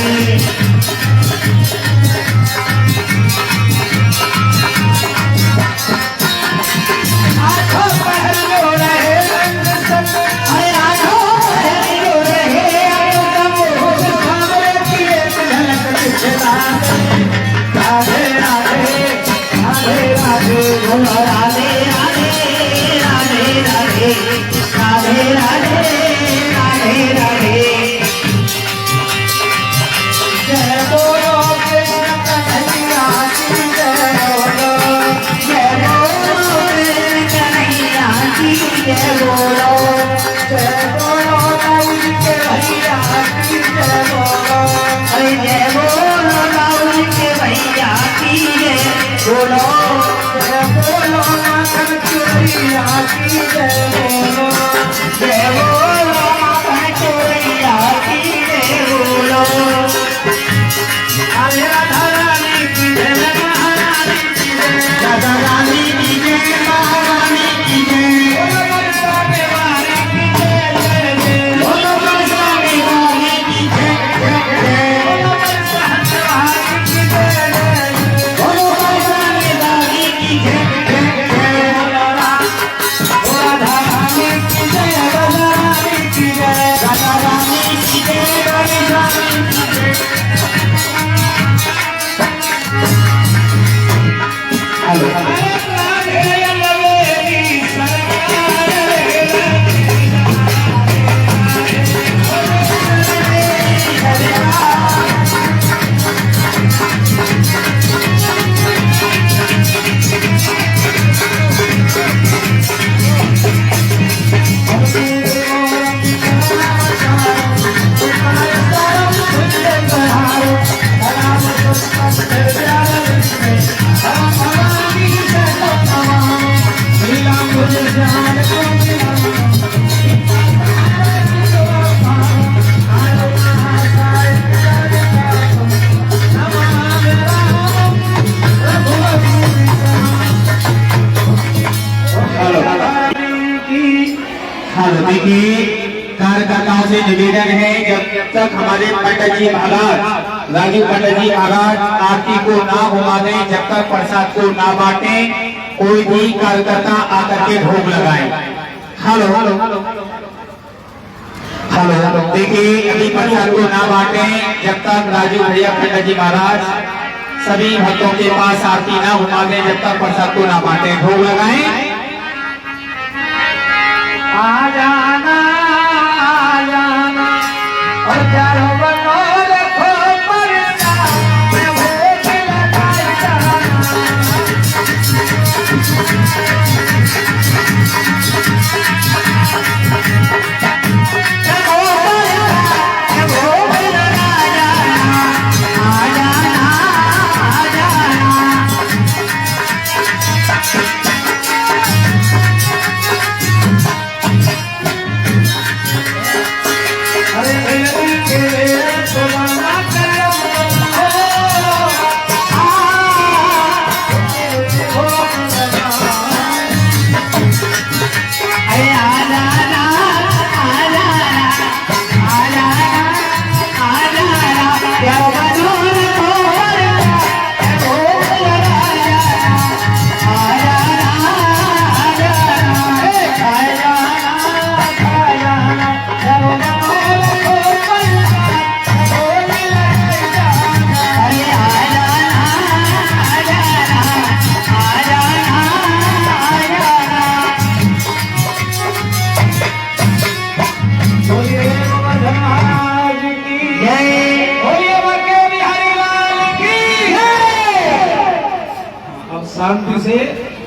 [SPEAKER 1] कार्यकर्ताओं से निवेदन है जब तक हमारे पंडित जी महाराज राजू पंडित जी महाराज आरती को ना घुमा दें, जब तक प्रसाद को ना बांटे, कोई भी कार्यकर्ता आकर के भोग लगाए। हेलो हेलो हेलो देखिए, अभी प्रसाद को ना बांटे जब तक राजू भैया पंडित जी महाराज सभी भक्तों के पास आरती ना घुमा दें, जब तक प्रसाद को ना बांटे, भोग लगाए। आ जाना और चारों बनो रखो परदा, मैं भोग लगाए जाना। भोग लगा जाना, आ जाना आ जाना। अरे शांति से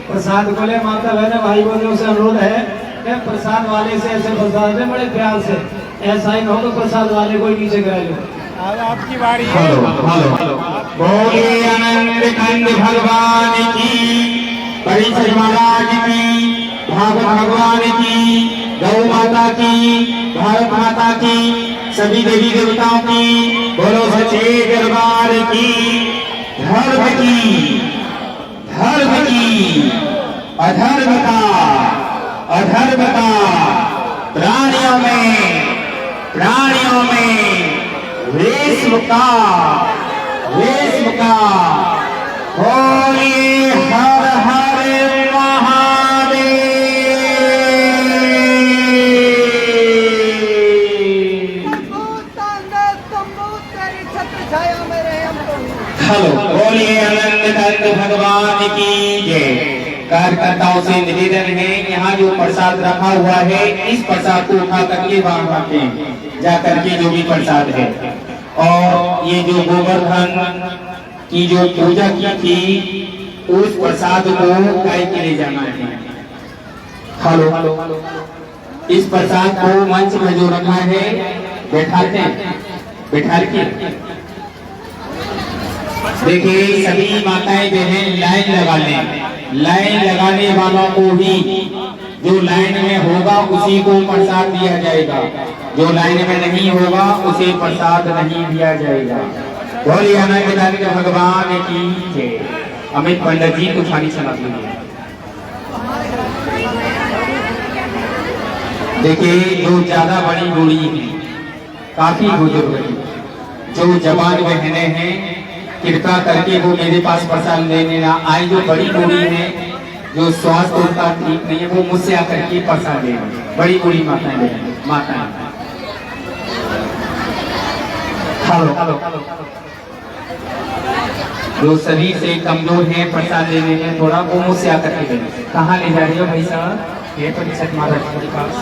[SPEAKER 1] प्रसाद को ले। माता बहन भाई बहनों से अनुरोध है कि प्रसाद वाले से ऐसे प्रसाद में बड़े प्यार से, ऐसा ही न हो तो प्रसाद वाले को ही नीचे गिरा लो।
[SPEAKER 4] अब आपकी बारी है।
[SPEAKER 5] बोले अनंत कंद भगवान की, परिचय महाराज की, भागवत भगवान की, गौ माता की, भारत माता की, सभी देवी देवताओं की, बोलो सच्चे दरबार की, धर्म की, अधर्म का प्राणियों में विश्व का होली हर हर महादेव। हेलो, बोलिए अनंत कंद भगवान की जय। कार्यकर्ताओं से निवेदन है, यहाँ जो प्रसाद रखा हुआ है इस प्रसाद को उठा करके वहाँ रखें जा करके, जो भी प्रसाद है। और ये जो गोवर्धन की जो पूजा की थी उस प्रसाद को गाय के ले जाना है। हेलो, इस प्रसाद को मंच में जो रखा है बैठा के देखिए, सभी माताएं बहन लाइन लगा लें। लाइन लगाने वालों को ही, जो लाइन में होगा उसी को प्रसाद दिया जाएगा, जो लाइन में नहीं होगा उसे प्रसाद नहीं दिया जाएगा। बोलिए अनंत कंद भगवान की जय। अमित पंडित जी को थाली चला दीजिए। देखिए, जो ज्यादा बड़ी बूढ़ी है, काफी बुजुर्ग है, जो जवान बहने हैं, कृपा करके वो मेरे पास प्रसाद लेने ना आए। जो बड़ी बूढ़ी है, जो स्वास्थ्य उनका ठीक नहीं है, वो मुझसे आकर के प्रसाद ले। बड़ी बूढ़ी माताएं हेलो, जो शरीर से कमजोर है, प्रसाद लेने में थोड़ा, वो मुझसे आकर के ले। कहाँ ले जा रही हो भाई साहब? ये परिषद माता के पास।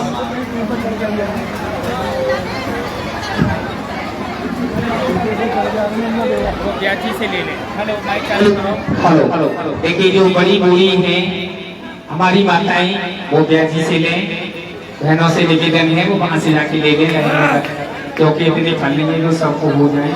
[SPEAKER 4] से ले ले। हेलो, माइक चालू करो।
[SPEAKER 5] हेलो, देखिए, जो बड़ी बूढ़ी है हमारी माताएं, वो ब्याजी से लें। बहनों से निवेदन है वो वहां से जाके ले लें, क्योंकि इतने फल नहीं है जो सबको हो जाए।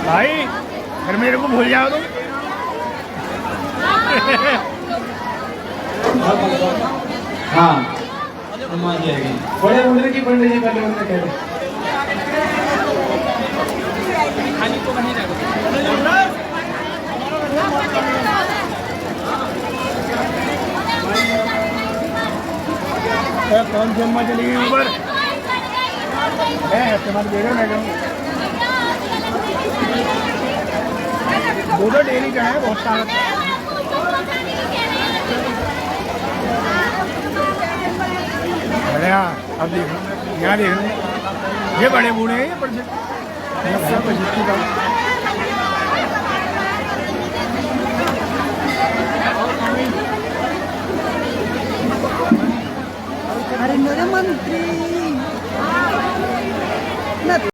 [SPEAKER 4] भाई फिर मेरे को भूल जाओ तुम।
[SPEAKER 1] हाँ, बड़े उम्र की पंडित जी पहले उन्होंने कह दिया।
[SPEAKER 4] कौन सी अम्मा चली गई ऊपर? तुम्हारे दे रहे मैडम, वो तो डेली का है, बहुत सारा। अरे हाँ, अब देखो यहाँ देखो, ये बड़े बूढ़े हैं, ये पर
[SPEAKER 8] अरे मेरे मंत्री